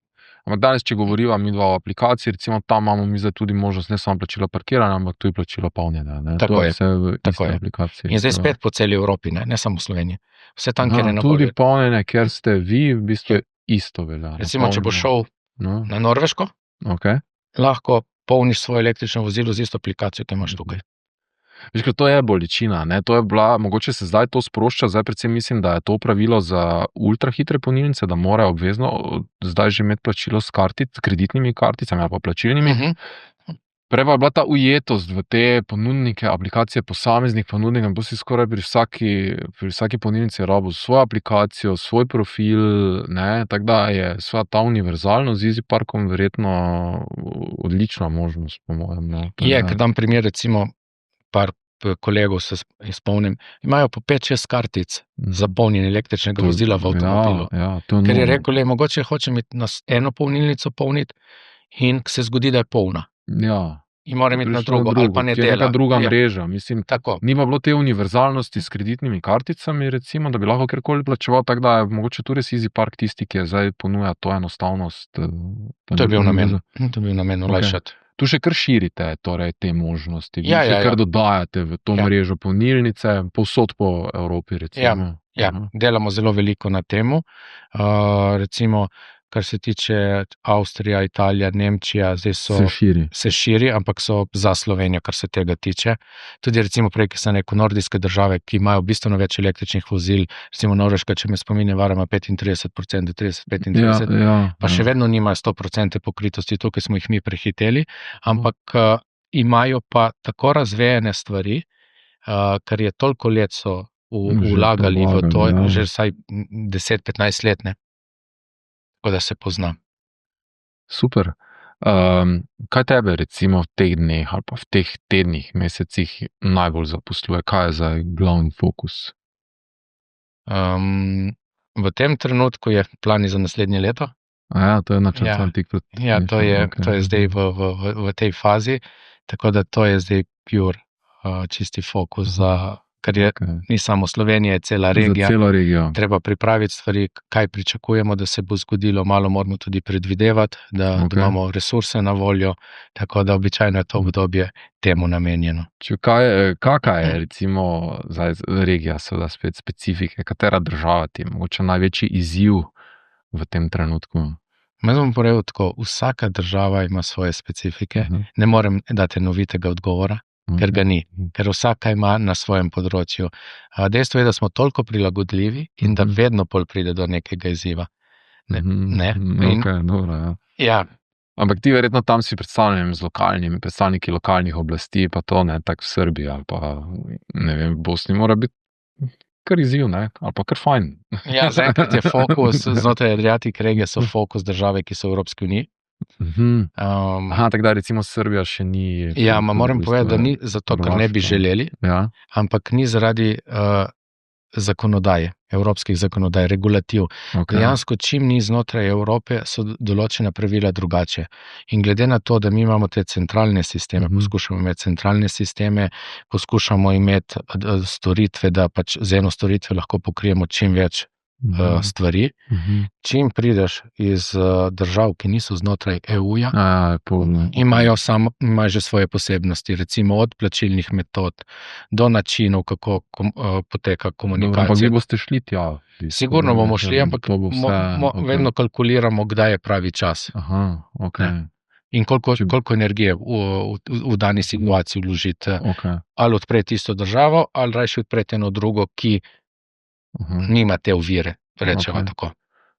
Ampak danes, če govoriva midva o aplikaciji, recimo tam imamo mi zdaj tudi možnost ne samo plačila parkiranja, ampak tudi plačila polnjenja. Tako je. Vse v isti aplikaciji. In zdaj spet po celi Evropi, ne samo v Sloveniji. Vse tam, kjer je na tudi polnjenje, ker ste vi, v bistvu isto velja. Recimo, če bo šel na Norveško, lahko polniš svoje električno vozilo z isto aplikacijo, ki imaš tukaj. Veš, ker to je bolečina, ne? To je bila, mogoče se zdaj to sprošča, zdaj predvsem mislim, da je to pravilo za ultrahitre polnilnice, da morajo obvezno zdaj že imeti plačilo s kreditnimi karticami ali pa plačilnimi. Prej pa je bila ta ujetost v te ponudnike, aplikacije posameznih ponudnikov, bo si skoraj pri vsaki ponudnici rabil svojo aplikacijo, svoj profil, ne, tako da je sva ta univerzalnost z EasyParkom verjetno odlična možnost, po mojem. Ne. Ker dam primer, recimo, par kolegov se spomnim, imajo po 5-6 kartic za polnjenje električnega vozila v avtomobilu. Ker je rekel, mogoče hoče imeti eno polnilnico polniti in se zgodi, da je polna. In mora imeti na drugo, ali pa ne dela. Neka druga mreža. Mislim, ni pa bilo te univerzalnosti s kreditnimi karticami, recimo, da bi lahko kjerkoli plačeval, tako da je mogoče tudi EasyPark tisti, ki je zdaj ponuja to enostavnost. To je bil namen olajšati. Tu še kar širite torej, te možnosti. Vi še kar dodajate v to mrežo polnilnice, povsod po Evropi, recimo. Delamo zelo veliko na temu. Recimo, kar se tiče Avstrija, Italija, Nemčija, zdaj se širi, ampak so za Slovenijo, kar se tega tiče. Tudi recimo prej, ki so neko nordijske države, ki imajo bistveno več električnih vozil, recimo Norveška, če me spominje, ima 35%, 30-35%, pa še vedno nimajo 100% pokritosti, tukaj smo jih mi prehiteli, ampak imajo pa tako razvejene stvari, ker je toliko let so vlagali v to, že vsaj 10-15 let, ne. Tako da se pozna. Super. Kaj tebe recimo v teh dneh ali pa v teh tednih, mesecih najbolj zaposluje? Kaj je zdaj glavni fokus? V tem trenutku je plani za naslednje leto. To je načrtovan tik pred. To je zdaj v tej fazi, tako da to je zdaj čisti fokus za ker ni samo Slovenija, je cela regija. Za celo regijo. Treba pripraviti stvari, kaj pričakujemo, da se bo zgodilo, malo moramo tudi predvidevati, da imamo resurse na voljo, tako da običajno je to obdobje temu namenjeno. Kakšna je recimo zdaj regija, seveda spet specifike, katera država ti je mogoče največji izziv v tem trenutku? Jaz bom povedal tako, vsaka država ima svoje specifike, ne morem dati enovitega odgovora, ker ga ni, ker vsaka ima na svojem področju. Dejstvo je, da smo toliko prilagodljivi in da vedno pol pride do nekega izziva. Dobro, ja. Ampak ti verjetno tam si predstavljen z predstavniki lokalnih oblasti, pa to ne, tako v Srbiji ali pa ne vem, v Bosni mora biti kar izziv, ne, ali pa kar fajn. Ja, zaenkrat je fokus, znotraj Adriatic regije so fokus države, ki so v Evropski uniji. Tako da recimo Srbija še ni... Ja, moram povedati, da ni zato, ker ne bi želeli, ampak ni zaradi zakonodaje, evropskih zakonodaj, regulativ. Dejansko, čim ni znotraj Evrope, so določena pravila drugače. In glede na to, da mi imamo te centralne sisteme, poskušamo imeti centralne sisteme, poskušamo imeti storitve, da pač z eno storitve lahko pokrijemo čim več stvari. Čim prideš iz držav, ki niso znotraj EU-ja, imajo že svoje posebnosti, recimo od plačilnih metod do načinov, kako poteka komunikacija. Ampak vi boste šli tja? Sigurno bomo šli, ampak vedno kalkuliramo, kdaj je pravi čas. In koliko energije v dani situaciji vložiti. Ali odpreti isto državo, ali rajši odpreti eno drugo, ki nima te ovire, rečemo tako.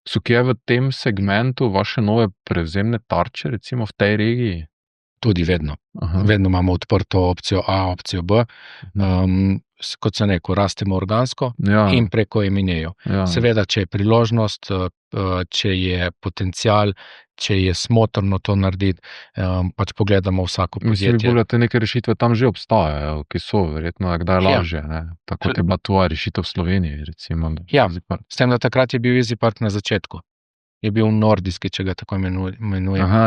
So kje v tem segmentu vaše nove prevzemne tarče, recimo v tej regiji? Tudi vedno. Vedno imamo odprto opcijo A, opcijo B. Kot sem rekel, rastemo organsko in preko M&A-jev. Seveda, če je priložnost, če je potencial, če je smotrno to narediti, pač pogledamo vsako podjetje. Mislim, pogledate, neke rešitve tam že obstajajo, ki so verjetno, kdaj je lažje, ne? Tako je bila tvoja rešitev v Sloveniji, recimo. Ja, s tem, da takrat je bil EasyPark na začetku. Je bil nordijski, če ga tako imenuje,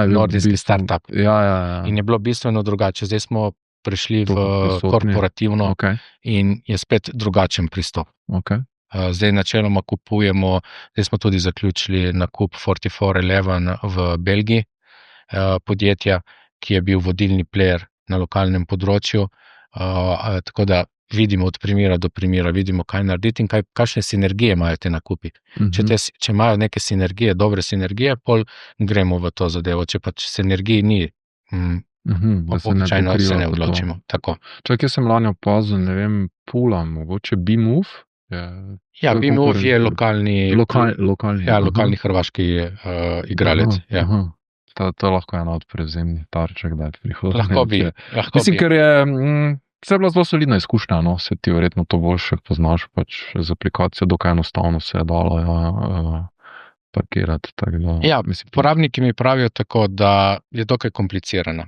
nordijski startup. In je bilo bistveno drugače. Zdaj smo prišli v korporativno in je spet drugačen pristop. Zdaj načeloma kupujemo, zdaj smo tudi zaključili nakup 4411 v Belgiji, podjetja, ki je bil vodilni player na lokalnem področju, tako da vidimo od primera do primera, vidimo, kaj narediti in kakšne sinergije imajo te nakupi. Če imajo neke sinergije, dobre sinergije, pol gremo v to zadevo, če pač sinergiji ni, običajno se ne odločimo. Čak, jaz sem lani opazil, ne vem, Pula, mogoče B-Move? Ja, B-Move je lokalni hrvaški igralec. To lahko je ena od prevzemnih tarček, da je prihodnje. Lahko bi. Mislim, ker je bila zelo solidna izkušnja, se ti verjetno to boljše poznaš, pač z aplikacijo dokaj enostavno se je dalo parkirati. Ja, porabniki mi pravijo tako, da je dokaj komplicirana.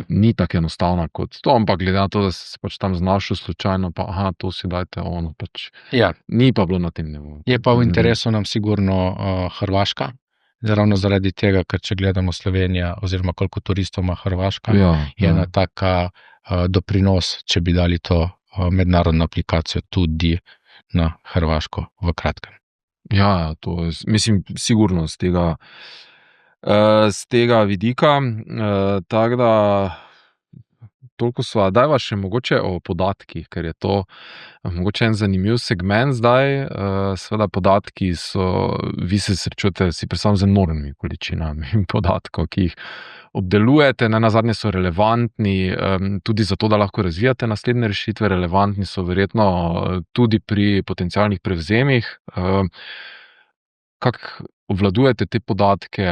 Ni tako enostavna kot to, ampak glede na to, da si pač tam znašel slučajno, pa to si dajte ono, pač ni pa bilo na tem nivoju. Je pa v interesu nam sigurno Hrvaška, ravno zaradi tega, ker če gledamo Slovenija oziroma koliko turistov ima Hrvaška, je ena taka doprinos, če bi dali to mednarodno aplikacijo tudi na Hrvaško v kratkem. Ja, to je, mislim, sigurno z tega vidika, tako da toliko sva, dajva še mogoče o podatkih, ker je to mogoče en zanimiv segment zdaj, seveda podatki so, vi se srečujete si predvsem z enormnimi količinami podatkov, ki jih obdelujete, nazadnje so relevantni tudi zato, da lahko razvijate naslednje rešitve, relevantni so verjetno tudi pri potencialnih prevzemih. Kako obvladujete te podatke,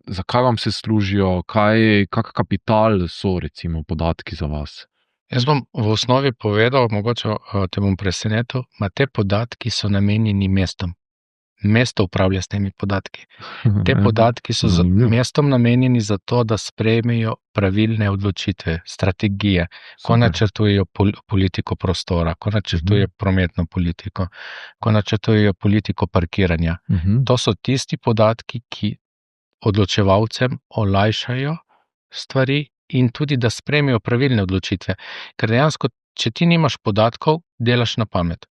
zakaj vam se služijo, kak kapital so recimo podatki za vas? Jaz bom v osnovi povedal, mogoče te bom presenetil, te podatki so namenjeni mestom. Mesto upravlja s temi podatki. Te podatki so mestom namenjeni za to, da sprejmejo pravilne odločitve, strategije, ko načrtujejo politiko prostora, ko načrtujejo prometno politiko, ko načrtujejo politiko parkiranja. To so tisti podatki, ki odločevalcem olajšajo stvari in tudi, da sprejmejo pravilne odločitve. Ker dejansko če ti nimaš podatkov, delaš na pamet.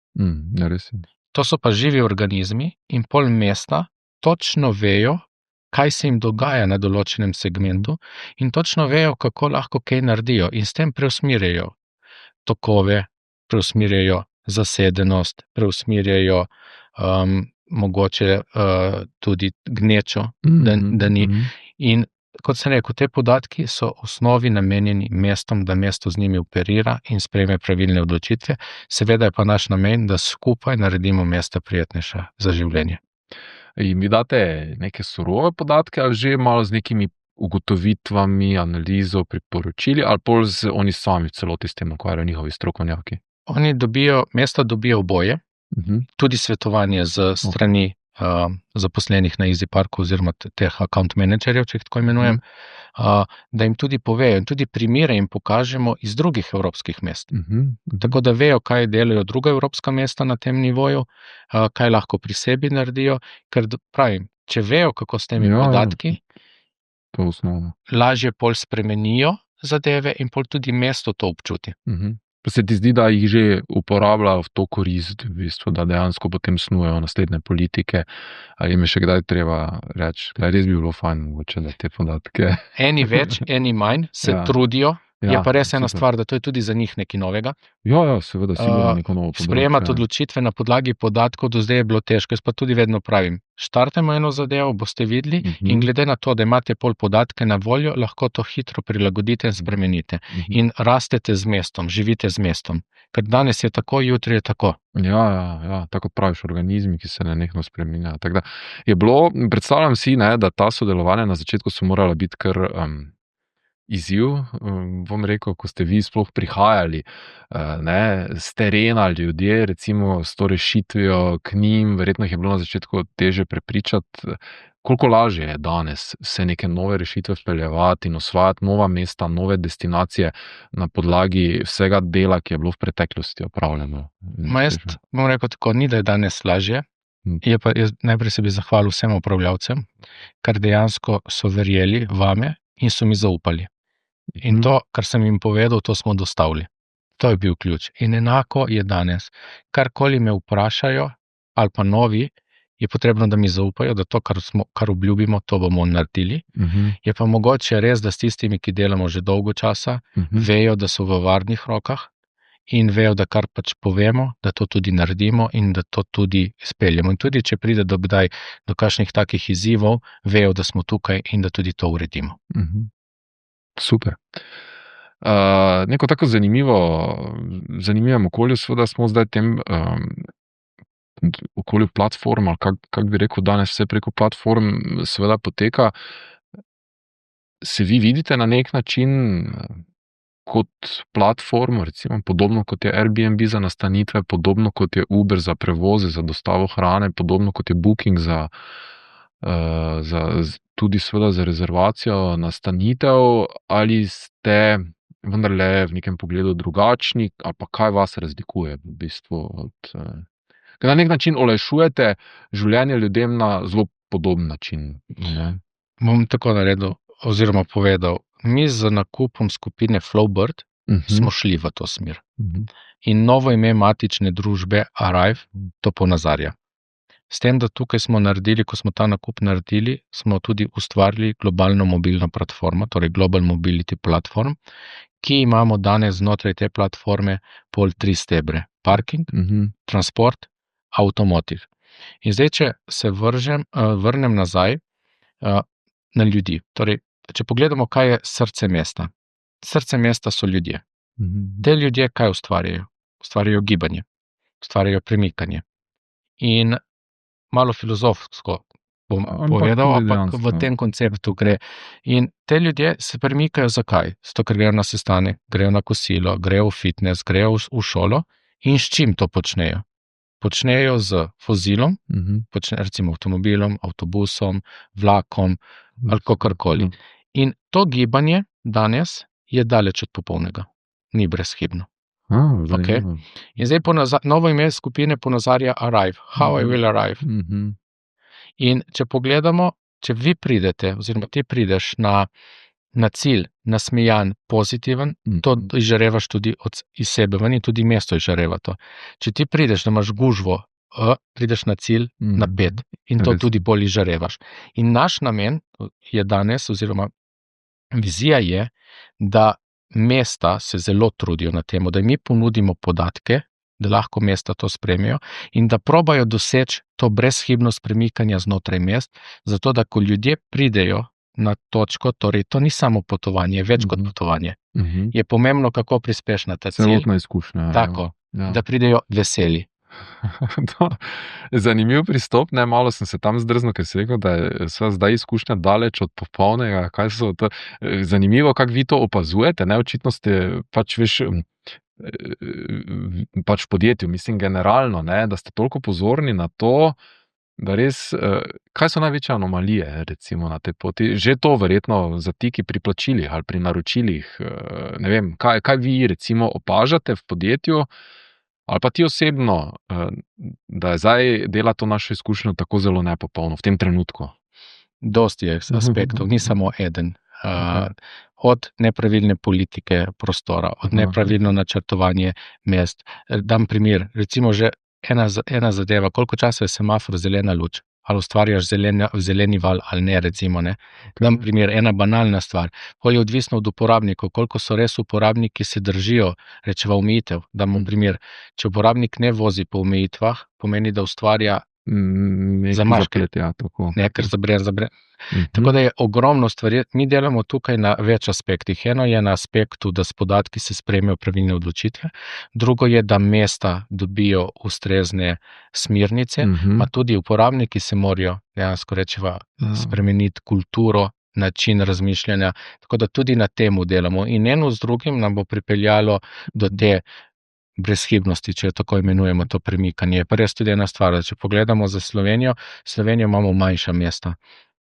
Res je. To so pa živi organizmi in pol mesta točno vejo, kaj se jim dogaja na določenem segmentu in točno vejo, kako lahko kaj naredijo in s tem preusmirjajo tokove, preusmirjajo zasedenost, preusmirjajo mogoče tudi gnečo, da ni. In kot sem rekel, te podatki so v osnovi namenjeni mestom, da mesto z njimi operira in sprejme pravilne odločitve. Seveda je pa naš namen, da skupaj naredimo mesta prijetnejša za življenje. In vi date neke surove podatke ali že malo z nekimi ugotovitvami, analizo, priporočili ali pol oni sami v celoti s tem ukvarjajo njihovi strokovnjaki? Mesta dobijo oboje, tudi svetovanje z strani zaposlenih na EasyParku oziroma teh account managerjev, če jih tako imenujem, da jim tudi povejo in tudi primere jim pokažemo iz drugih evropskih mest. Tako da vejo, kaj delajo druga evropska mesta na tem nivoju, kaj lahko pri sebi naredijo, ker pravim, če vejo, kako s temi podatki, To je osnovno. lažje pol spremenijo zadeve in pol tudi mesto to občuti. Pa se ti zdi, da jih že uporabljajo v to korist, v bistvu, da dejansko potem snujejo naslednje politike, ali jim je še kdaj treba reči, da res bi bilo fajn mogoče, da te podatke. Eni več, eni manj se trudijo, je pa res ena stvar, da to je tudi za njih nekaj novega. Ja, seveda, sigurno neko novo področje. Sprejemati odločitve na podlagi podatkov do zdaj je bilo težko, jaz pa tudi vedno pravim, štartamo eno zadevo, boste videli in glede na to, da imate pol podatke na voljo, lahko to hitro prilagodite in spremenite. In rastete z mestom, živite z mestom. Ker danes je tako, jutri je tako. Ja, tako praviš, organizmi, ki se nenehno spreminjajo. Tako da je bilo, predstavljam si, da ta sodelovanja na začetku so morala biti kar izziv, bom rekel, ko ste vi sploh prihajali z terena ljudje, recimo s to rešitvijo k njim, verjetno jih je bilo na začetku teže prepričati. Koliko lažje je danes se neke nove rešitve vpeljevati in osvajati nova mesta, nove destinacije na podlagi vsega dela, ki je bilo v preteklosti opravljeno? Jaz bom rekel tako, ni da je danes lažje, je pa najprej se bi zahvalil vsem upravljavcem, ker dejansko so verjeli vame in so mi zaupali. In to, kar sem jim povedal, to smo dostavili. To je bil ključ. In enako je danes. Karkoli me vprašajo, ali pa novi, je potrebno, da mi zaupajo, da to, kar obljubimo, to bomo naredili. Je pa mogoče res, da s tistimi, ki delamo že dolgo časa, vejo, da so v varnih rokah in vejo, da kar pač povemo, da to tudi naredimo in da to tudi speljemo. In tudi, če pride do kdaj do kakšnih takih izzivov, vejo, da smo tukaj in da tudi to uredimo. Super. Neko tako zanimivem okolju, seveda smo zdaj v tem okolju platform, ali kak bi rekel, danes vse preko platform seveda poteka. Se vi vidite na nek način kot platformo, recimo podobno kot je Airbnb za nastanitve, podobno kot je Uber za prevoze, za dostavo hrane, podobno kot je Booking tudi seveda za rezervacijo nastanitev, ali ste vendarle v nekem pogledu drugačni, ali pa kaj vas razlikuje v bistvu od... Ker na nek način olajšujete življenje ljudem na zelo podoben način. Bom tako naredil, oziroma povedal, mi z nakupom skupine Flowbird smo šli v to smer. In novo ime matične družbe Arrive to ponazarja. S tem, da tukaj smo naredili, ko smo ta nakup naredili, smo tudi ustvarili globalno mobilno platformo, torej Global Mobility Platform, ki imamo danes znotraj te platforme pol 3 stebre. Parking, transport, automotive. In zdaj, če se vrnem nazaj na ljudi. Torej, če pogledamo, kaj je srce mesta. Srce mesta so ljudje. Te ljudje kaj ustvarjajo? Ustvarjajo gibanje, ustvarjajo premikanje. In malo filozofsko bom povedal, ampak v tem konceptu gre. In te ljudje se premikajo zakaj? Zato, ker grejo na sestanek, grejo na kosilo, grejo v fitness, grejo v šolo. In s čim to počnejo? Počnejo z vozilom, recimo avtomobilom, avtobusom, vlakom ali kakorkoli. In to gibanje danes je daleč od popolnega. Ni brezhibno. Okay. In zdaj novo ime skupine ponazarja Arrive. How I will arrive. In če pogledamo, če vi pridete, oziroma ti prideš na na cilj, nasmejan, pozitiven, to izžarevaš tudi iz sebe ven in tudi mesto izžareva to. Če ti prideš, da imaš gužvo, prideš na cilj, napet in to tudi bolj izžarevaš. In naš namen je danes, oziroma vizija je, da mesta se zelo trudijo na temo, da mi ponudimo podatke, da lahko mesta to spremijo in da probajo doseči to brezhibnost premikanja znotraj mest, zato da ko ljudje pridejo na točko, torej to ni samo potovanje, več kot potovanje. Je pomembno, kako prispeš na ta cilj. Celotna izkušnja. Tako, da pridejo veseli. Zanimiv pristop, ne, malo sem se tam zdrznil, ker si rekel, da je zdaj izkušnja daleč od popolnega. Zanimivo, kako vi to opazujete, ne, očitno ste pač v podjetju, mislim generalno, ne, da ste toliko pozorni na to, da res, kaj so največje anomalije, recimo na tej poti, že to verjetno zatiki pri plačilih ali pri naročilih, ne vem, kaj vi recimo opažate v podjetju, ali pa ti osebno, da je zdaj dela to našo izkušnjo tako zelo nepopolno v tem trenutku? Dosti je aspektov, ni samo eden. Od nepravilne politike prostora, od nepravilno načrtovanje mest. Dam primer, recimo že ena zadeva, koliko časa je semafor zelena luč, ali ustvarjaš zeleni val ali ne, recimo. Ne. Dam primer, ena banalna stvar, je odvisno od uporabnikov, koliko so res uporabniki, se držijo rečeva omejitev. Dam primer, če uporabnik ne vozi po omejitvah, pomeni, da ustvarja zamaške. Ne, ker zabre. Tako da je ogromno stvari. Mi delamo tukaj na več aspektih. Eno je na aspektu, da s podatki se sprejmejo pravilne odločitve. Drugo je, da mesta dobijo ustrezne smernice, pa tudi uporabniki se morajo dejansko rečeva spremeniti kulturo, način razmišljanja. Tako da tudi na temu delamo. In eno z drugim nam bo pripeljalo do te brezhibnosti, če tako imenujemo to premikanje. Pa res tudi ena stvar, če pogledamo za Slovenijo imamo manjša mesta.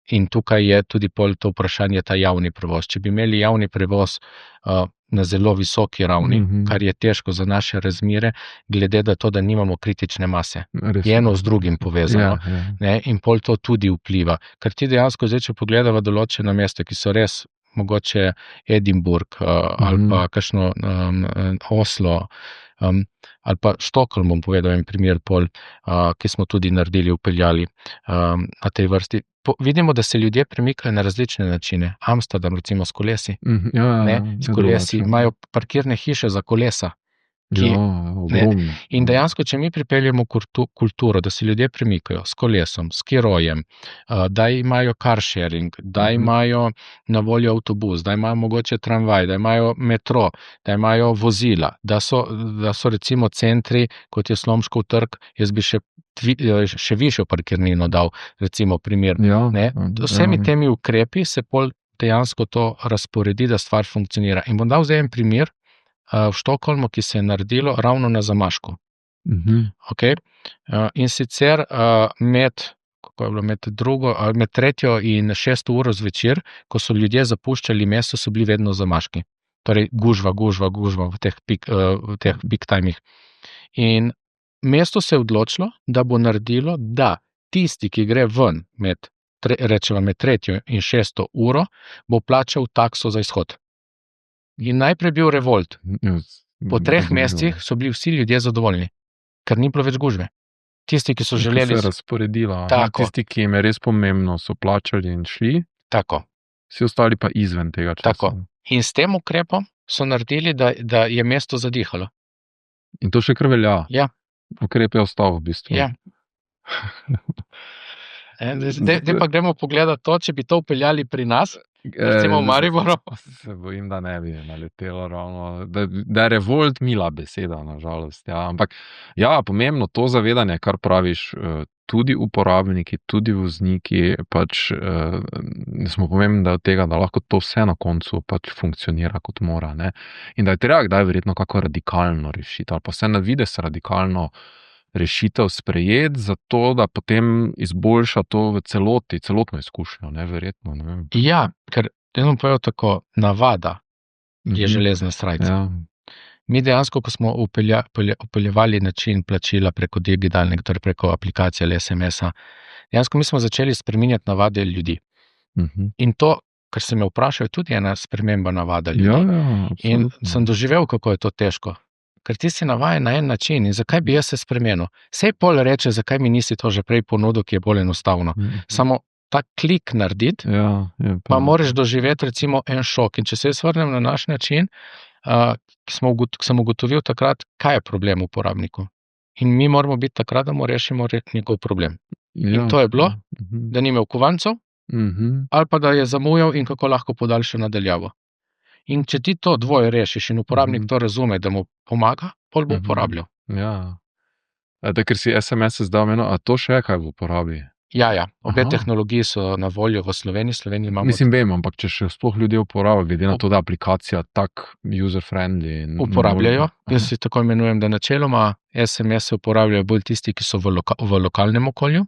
In tukaj je tudi pol to vprašanje, ta javni prevoz. Če bi imeli javni prevoz na zelo visoki ravni, kar je težko za naše razmere, glede na to, da nimamo kritične mase. Je eno z drugim povezano. Ne, in pol to tudi vpliva. Ker ti dejansko zdaj, če pogledava določena mesta, ki so res mogoče Edinburg ali pa kakšno Oslo, ali pa Štokholm, bom povedal en primer pol, ki smo tudi naredili, upeljali na tej vrsti. Vidimo, da se ljudje premikajo na različne načine. Amsterdam, recimo, s kolesi. S kolesi imajo parkirne hiše za kolesa. In dejansko, če mi pripeljemo kulturo, da se ljudje premikajo s kolesom, s skirojem, da imajo car sharing, da imajo na voljo avtobus, da imajo mogoče tramvaj, da imajo metro, da imajo vozila, da so recimo centri, kot je Slomškov trg, jaz bi še višjo parkirnino dal, recimo primer. Vsemi temi ukrepi se pol dejansko to razporedi, da stvar funkcionira. In bom dal zdaj en primer, v Štokholmu, ki se je naredilo ravno na zamašku. Okay? In sicer med 3. in 6. uro zvečer, ko so ljudje zapuščali mesto, so bili vedno zamaški. Torej gužva v teh peak timih. In mesto se je odločilo, da bo naredilo, da tisti, ki gre ven med 3. in 6. uro, bo plačal takso za izhod. In najprej bil revolt. Po 3 mesecih so bili vsi ljudje zadovoljni, ker ni bilo več gužve. Tisti, ki so želeli... Se razporedilo. Tisti, ki jim je res pomembno, so plačali in šli. Tako. Vsi ostali pa izven tega časa. Tako. In s tem ukrepom so naredili, da je mesto zadihalo. In to še kar velja. Ja. Ukrep je ostal v bistvu. Ja. Zdaj pa gremo pogledati to, če bi to upeljali pri nas, recimo v Mariboru. Se bojim, da ne bi naletelo ravno, da je revolt mila beseda, nažalost. Ja. Ampak pomembno to zavedanje, kar praviš, tudi uporabniki, tudi vozniki, pač smo pomembni, da od tega, da lahko to vse na koncu pač funkcionira kot mora. Ne. In da je treba kdaj verjetno kako radikalno rešiti, ali pa vse na vides radikalno rešitev sprejeti, zato da potem izboljša to v celotno izkušnjo, ne, verjetno. Ne vem. Ja, ker jaz bom povedal tako, navada je železna srajca. Ja. Mi dejansko, ko smo upeljevali način plačila preko digitalnega, torej preko aplikacije ali SMS-a, dejansko mi smo začeli spreminjati navade ljudi. In to ker se me vprašal, je tudi ena sprememba navada ljudi. Ja, In absolutno. sem doživel, kako je to težko. Ker ti si navajen na en način in zakaj bi jaz se spremenil? Sej pol reče, zakaj mi nisi to že prej ponudil, ki je bolj enostavno. Samo ta klik narediti, pa moraš doživeti recimo en šok. In če se jaz vrnem na naš način, sem ugotovil takrat, kaj je problem uporabniku. In mi moramo biti takrat, da mu rešimo njegov problem. In to je bilo, da ni imel kovancev, ali pa da je zamujal in kako lahko podaljša nadaljavo. In če ti to dvoje rešiš in uporabnik to razume, da mu pomaga, pol bo uporabljal. Ja. Ker si SMS zdaj omenil, a to še je kaj v uporabi? Ja, obe tehnologiji so na voljo v Sloveniji. Sloveniji imamo... Mislim, vem, ampak če še sploh ljudje uporabljajo, glede na to, da je aplikacija tak user-friendly. Uporabljajo. Jaz si tako imenujem, da načeloma SMS uporabljajo bolj tisti, ki so v lokalnem okolju,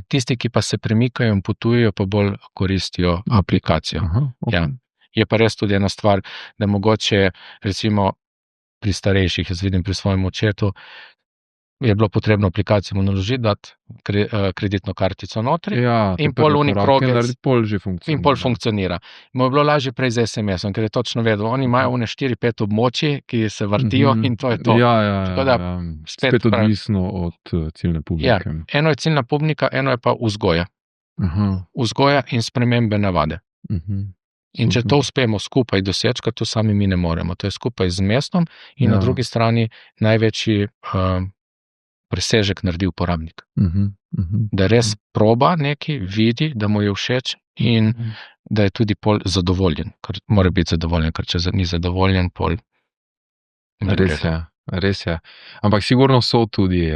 tisti, ki pa se premikajo in potujejo, pa bolj koristijo aplikacijo. Ja. Je pa res tudi ena stvar, da mogoče recimo pri starejših, jaz vidim pri svojem očetu, je bilo potrebno aplikacijo naložiti, dati kreditno kartico notri in pol unik krogec in pol funkcionira. Mu je bilo lažje prej z SMS-om, ker je točno vedel, oni imajo 4-5 območij, ki se vrtijo in to je to. Spet odvisno od ciljne publike. Eno je ciljna publika, eno je pa vzgoja. Vzgoja in spremembe navade. In če to uspemo skupaj doseči, ker to sami mi ne moremo, to je skupaj z mestom in na drugi strani največji presežek naredi uporabnik. Da res proba nekaj, vidi, da mu je všeč in da je tudi pol zadovoljen, ker mora biti zadovoljen, ker če ni zadovoljen, pol ne gre. Res je. Ampak sigurno so tudi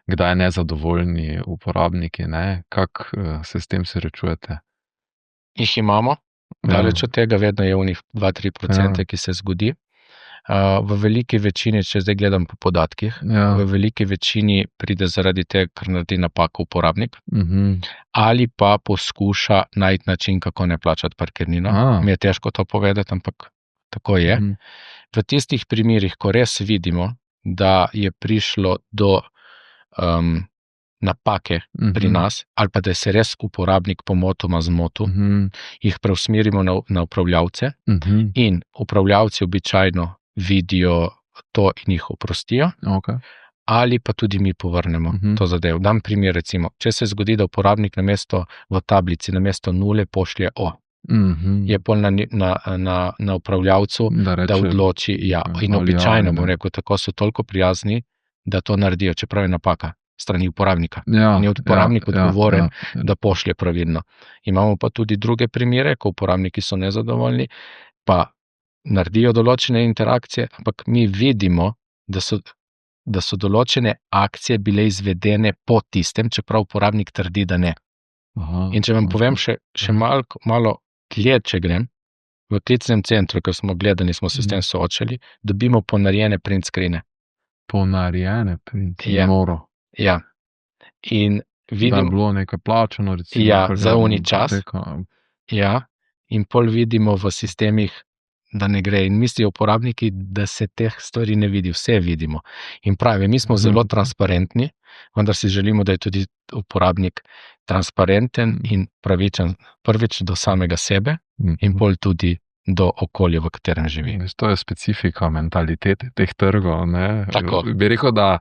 kdaj nezadovoljni uporabniki, ne? Kako se s tem srečujete? Jih imamo. Daleč od tega vedno je unih 2-3%, ki se zgodi. V veliki večini, če zdaj gledam po podatkih, v veliki večini pride zaradi tega, ker naredi napako uporabnik, ali pa poskuša najti način, kako ne plačati parkirnino. Mi je težko to povedati, ampak tako je. V tistih primerih, ko res vidimo, da je prišlo do napake pri nas, ali pa da se res uporabnik pomotoma zmotil, jih preusmerimo na upravljavce in upravljavci običajno vidijo to in jih oprostijo, ali pa tudi mi povrnemo to zadevo. Dam primer recimo, če se zgodi, da uporabnik v tablici namesto 0 pošlje O, je pol na upravljavcu, da odloči, in običajno, bom rekel, tako so toliko prijazni, da to naredijo, čeprav je napaka strani uporabnika. Ni uporabnik odgovoren, da pošlje pravilno. Imamo pa tudi druge primere, ko uporabniki so nezadovoljni, pa naredijo določene interakcije, ampak mi vidimo, da so določene akcije bile izvedene po tistem, čeprav uporabnik trdi, da ne. In če vam povem še malo dlje, če grem, v klicnem centru, ker smo gledali, smo se s tem soočali, dobimo ponarejene print screene. Ponarejene print screene? Ja. In vidim... Da je bilo nekaj plačano, recimo. Ja, za uni čas. Ja. In pol vidimo v sistemih, da ne gre. In mislijo uporabniki, da se teh stvari ne vidi. Vse vidimo. In pravi, mi smo zelo transparentni, vendar si želimo, da je tudi uporabnik transparenten in pravičen prvič do samega sebe in pol tudi do okolja, v katerem živi. To je specifika mentalitete teh trgov. Tako. Bi rekel, da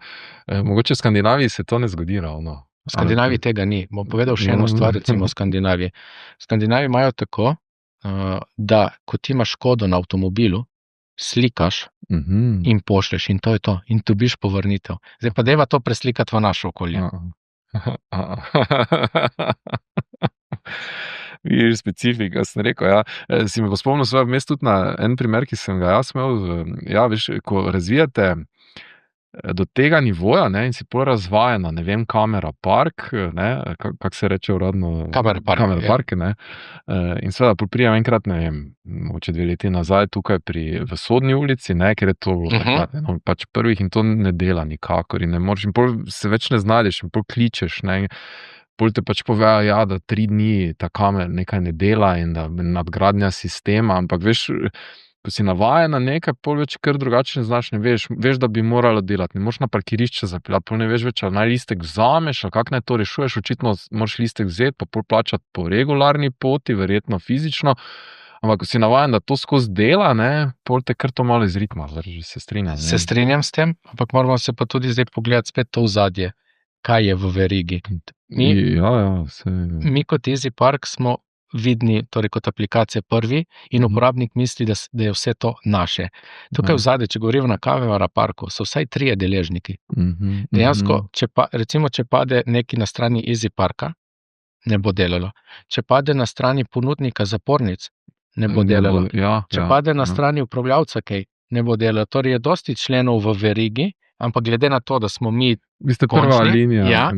mogoče v Skandinaviji se to ne zgodi ravno. V Skandinaviji tega ni. Bom povedal še eno stvar, recimo v Skandinaviji. V Skandinaviji imajo tako, da ko ti imaš škodo na avtomobilu, slikaš in pošlješ in to je to. In dobiš povrnitev. Zdaj pa dajva to preslikati v naše okolje. Vidiš specifika, sem rekel, ja. Si me spomnil svoje vmes tudi na en primer, ki sem ga jaz imel. Ja, veš, ko razvijate do tega nivoja, in si pol razvajena, ne vem, kamera park, kako se reče uradno? Kamera park, ne. In seveda pol prijem enkrat, ne vem, mogoče 2 leti nazaj tukaj v Sodni ulici, ker je to takrat, pač prvih in to ne dela nikakor in ne moreš, in pol se več ne znajdeš in pol kličeš, pol te pač povejo, da 3 dni ta kamera nekaj ne dela in da nadgradnja sistema, ampak veš, ko si navajen na nekaj, pol več kar drugače ne znaš, ne veš, da bi morala delati, ne moraš na parkirišče zapeljati, pol ne veš več, ali naj listek vzameš, ali kako naj to rešuješ, očitno moraš listek vzeti, pa pol plačati po regularni poti, verjetno fizično, ampak ko si navajen, da to skozi dela, ne, pol te kar to malo iz ritma, se strinjam. Se strinjam s tem, ampak moramo se pa tudi zdaj pogledati spet to ozadje, kaj je v verigi. Mi kot EasyPark smo vidni, torej kot aplikacija prvi in uporabnik misli, da je vse to naše. Tukaj vzadje, če govorimo na Kavevara parku, so vsaj 3 deležniki. Dejansko, če pade neki na strani EasyParka, ne bo delalo. Če pade na strani ponudnika zapornic, ne bo delalo. Če pade na strani upravljavca kaj, ne bo delalo. Torej je dosti členov v verigi, ampak glede na to, da smo mi Vi ste prva linija.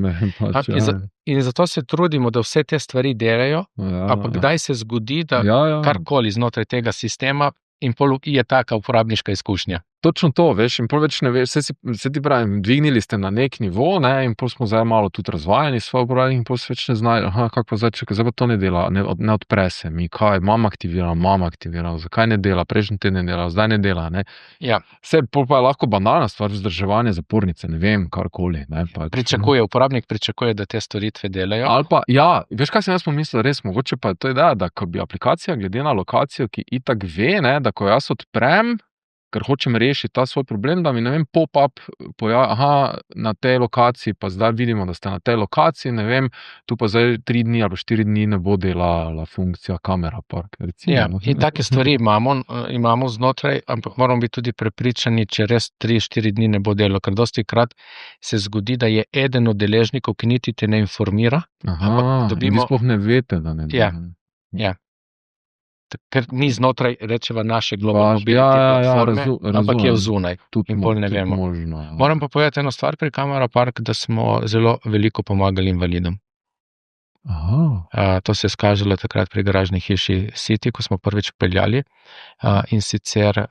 In zato se trudimo, da vse te stvari delajo, ampak kdaj se zgodi, da karkoli znotraj tega sistema in pol je taka uporabniška izkušnja. Točno to, veš, in pol več ne veš, se ti pravim, dvignili ste na nek nivo, ne, in pol smo zdaj malo tudi razvajani s svoj uporabnik in pol se več ne znajo, kako pa zdaj, zdaj pa to ne dela, ne odpre se mi, kaj, imam aktiviral, zakaj ne dela, prejšnji teden ne dela, zdaj ne dela, ne. Ja. Vse, pol pa je lahko banalna stvar, vzdrževanje zapornice, ne vem, karkoli, ne. Uporabnik pričakuje, da te storitve delajo. Ali pa, veš, kaj sem jaz pomislil, res, mogoče pa je to ideja, da ko bi aplikacija glede na lokacijo, ki itak ve, ne, da ko jaz odprem, ker hočem rešiti ta svoj problem, da mi, ne vem, pop-up na tej lokaciji, pa zdaj vidimo, da ste na tej lokaciji, ne vem, tu pa zdaj 3 dni ali 4 dni ne bo delala funkcija kamera park, recimo. Ja, in take stvari imamo znotraj, ampak moramo biti tudi prepričani, če res 3-4 dni ne bo delalo, ker dostikrat se zgodi, da je eden od deležnikov, ki niti te ne informira. Vi sploh ne veste, da ne dela. Ja. Ker ni znotraj, rečeva, naše Global Mobility platforme, ampak je vzunaj. In bolj ne vemo. Moram pa povedati eno stvar pri Kamera Park, da smo zelo veliko pomagali invalidom. To se je skažalo takrat pri garažni hiši City, ko smo prvič peljali, in sicer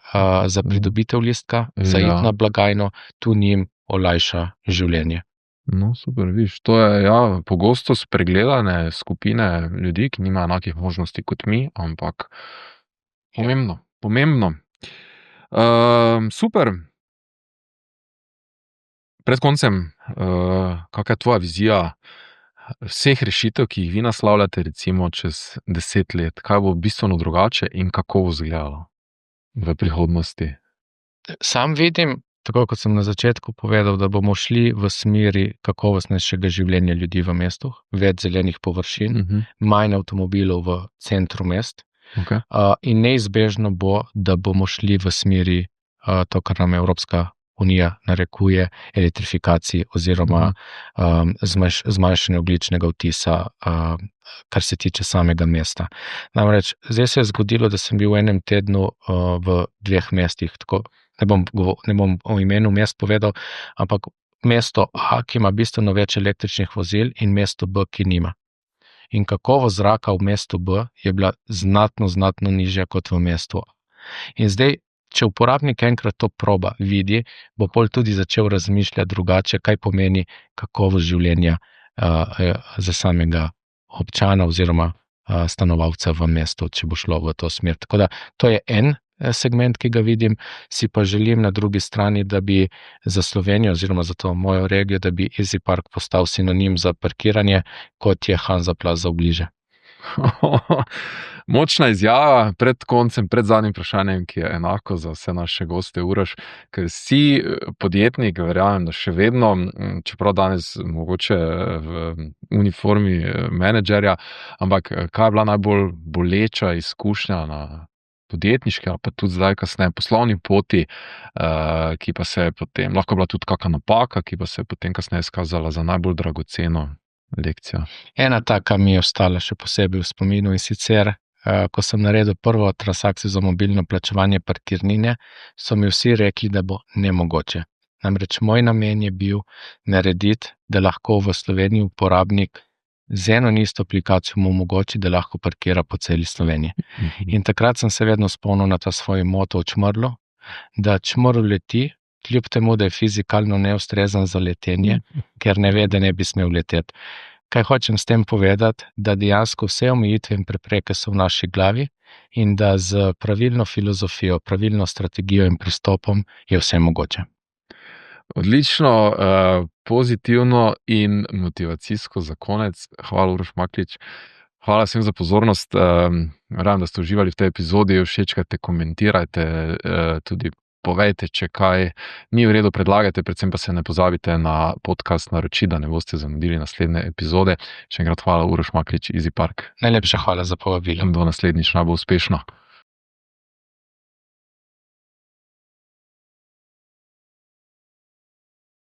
za pridobitev listka, za iti na blagajno, tu njim olajša življenje. No, super, viš, to je, pogosto spregledane skupine ljudi, ki nimajo enakih možnosti kot mi, ampak pomembno. Super. Pred koncem, kakšna je tvoja vizija vseh rešitev, ki jih vi naslavljate, recimo čez 10 let? Kaj bo bistveno drugače in kako bo izgledalo v prihodnosti? Sam vidim, tako kot sem na začetku povedal, da bomo šli v smeri kakovostnejšega življenja ljudi v mestu, več zelenih površin, manj avtomobilov v centru mest, in neizbežno bo, da bomo šli v smeri to, kar nam Evropska unija narekuje, elektrifikaciji oziroma zmanjšanje ogljičnega odtisa, kar se tiče samega mesta. Namreč, zdaj se je zgodilo, da sem bil v enem tednu v 2 mestih, tako ne bom o imenu mest povedal, ampak mesto A, ki ima bistveno več električnih vozil, in mesto B, ki nima. In kakovost zraka v mestu B je bila znatno nižja kot v mestu A. In zdaj, če uporabnik enkrat to proba, vidi, bo pol tudi začel razmišljati drugače, kaj pomeni kakovost življenja za samega občana oziroma stanovalca v mestu, če bo šlo v to smer. Tako da, to je en segment, ki ga vidim, si pa želim na drugi strani, da bi za Slovenijo oziroma za to mojo regijo, da bi EasyPark postal sinonim za parkiranje, kot je Hanzaplatz za Ogliže. Močna izjava pred koncem, pred zadnjim vprašanjem, ki je enako za vse naše goste, Uroš, ker si podjetnik, verjamem, da še vedno, čeprav danes mogoče v uniformi menedžerja, ampak kaj je bila najbolj boleča izkušnja na podjetniški, ali pa tudi zdaj, kasneje poslovni poti, ki pa se je potem, lahko bila tudi kakšna napaka, ki pa se je potem kasneje izkazala za najbolj dragoceno lekcijo? Ena taka mi je ostala še posebej v spominu, in sicer, ko sem naredil prvo transakcijo za mobilno plačevanje parkirnine, so mi vsi rekli, da bo nemogoče. Namreč moj namen je bil narediti, da lahko v Sloveniji uporabnik z eno in isto aplikacijo mu omogoči, da lahko parkira po celi Sloveniji. In takrat sem se vedno spomnil na ta svoj moto o čmrlu, da čmrl leti, kljub temu, da je fizikalno neustrezen za letenje, ker ne ve, da ne bi smel leteti. Kaj hočem s tem povedati? Da dejansko vse omejitve in prepreke so v naši glavi in da z pravilno filozofijo, pravilno strategijo in pristopom je vse mogoče. Odlično, pozitivno in motivacijsko za konec. Hvala, Uroš Maklič. Hvala vsem za pozornost. Verjamem, da ste uživali v tej epizodi. Všečkajte, komentirajte, tudi povejte, če kaj ni v redu, predlagajte, predvsem pa se ne pozabite na podcast naročiti, da ne boste zamudili naslednje epizode. Še enkrat hvala, Uroš Maklič, EasyPark. Najlepša hvala za povabilo. Do naslednjič, naj bo uspešno.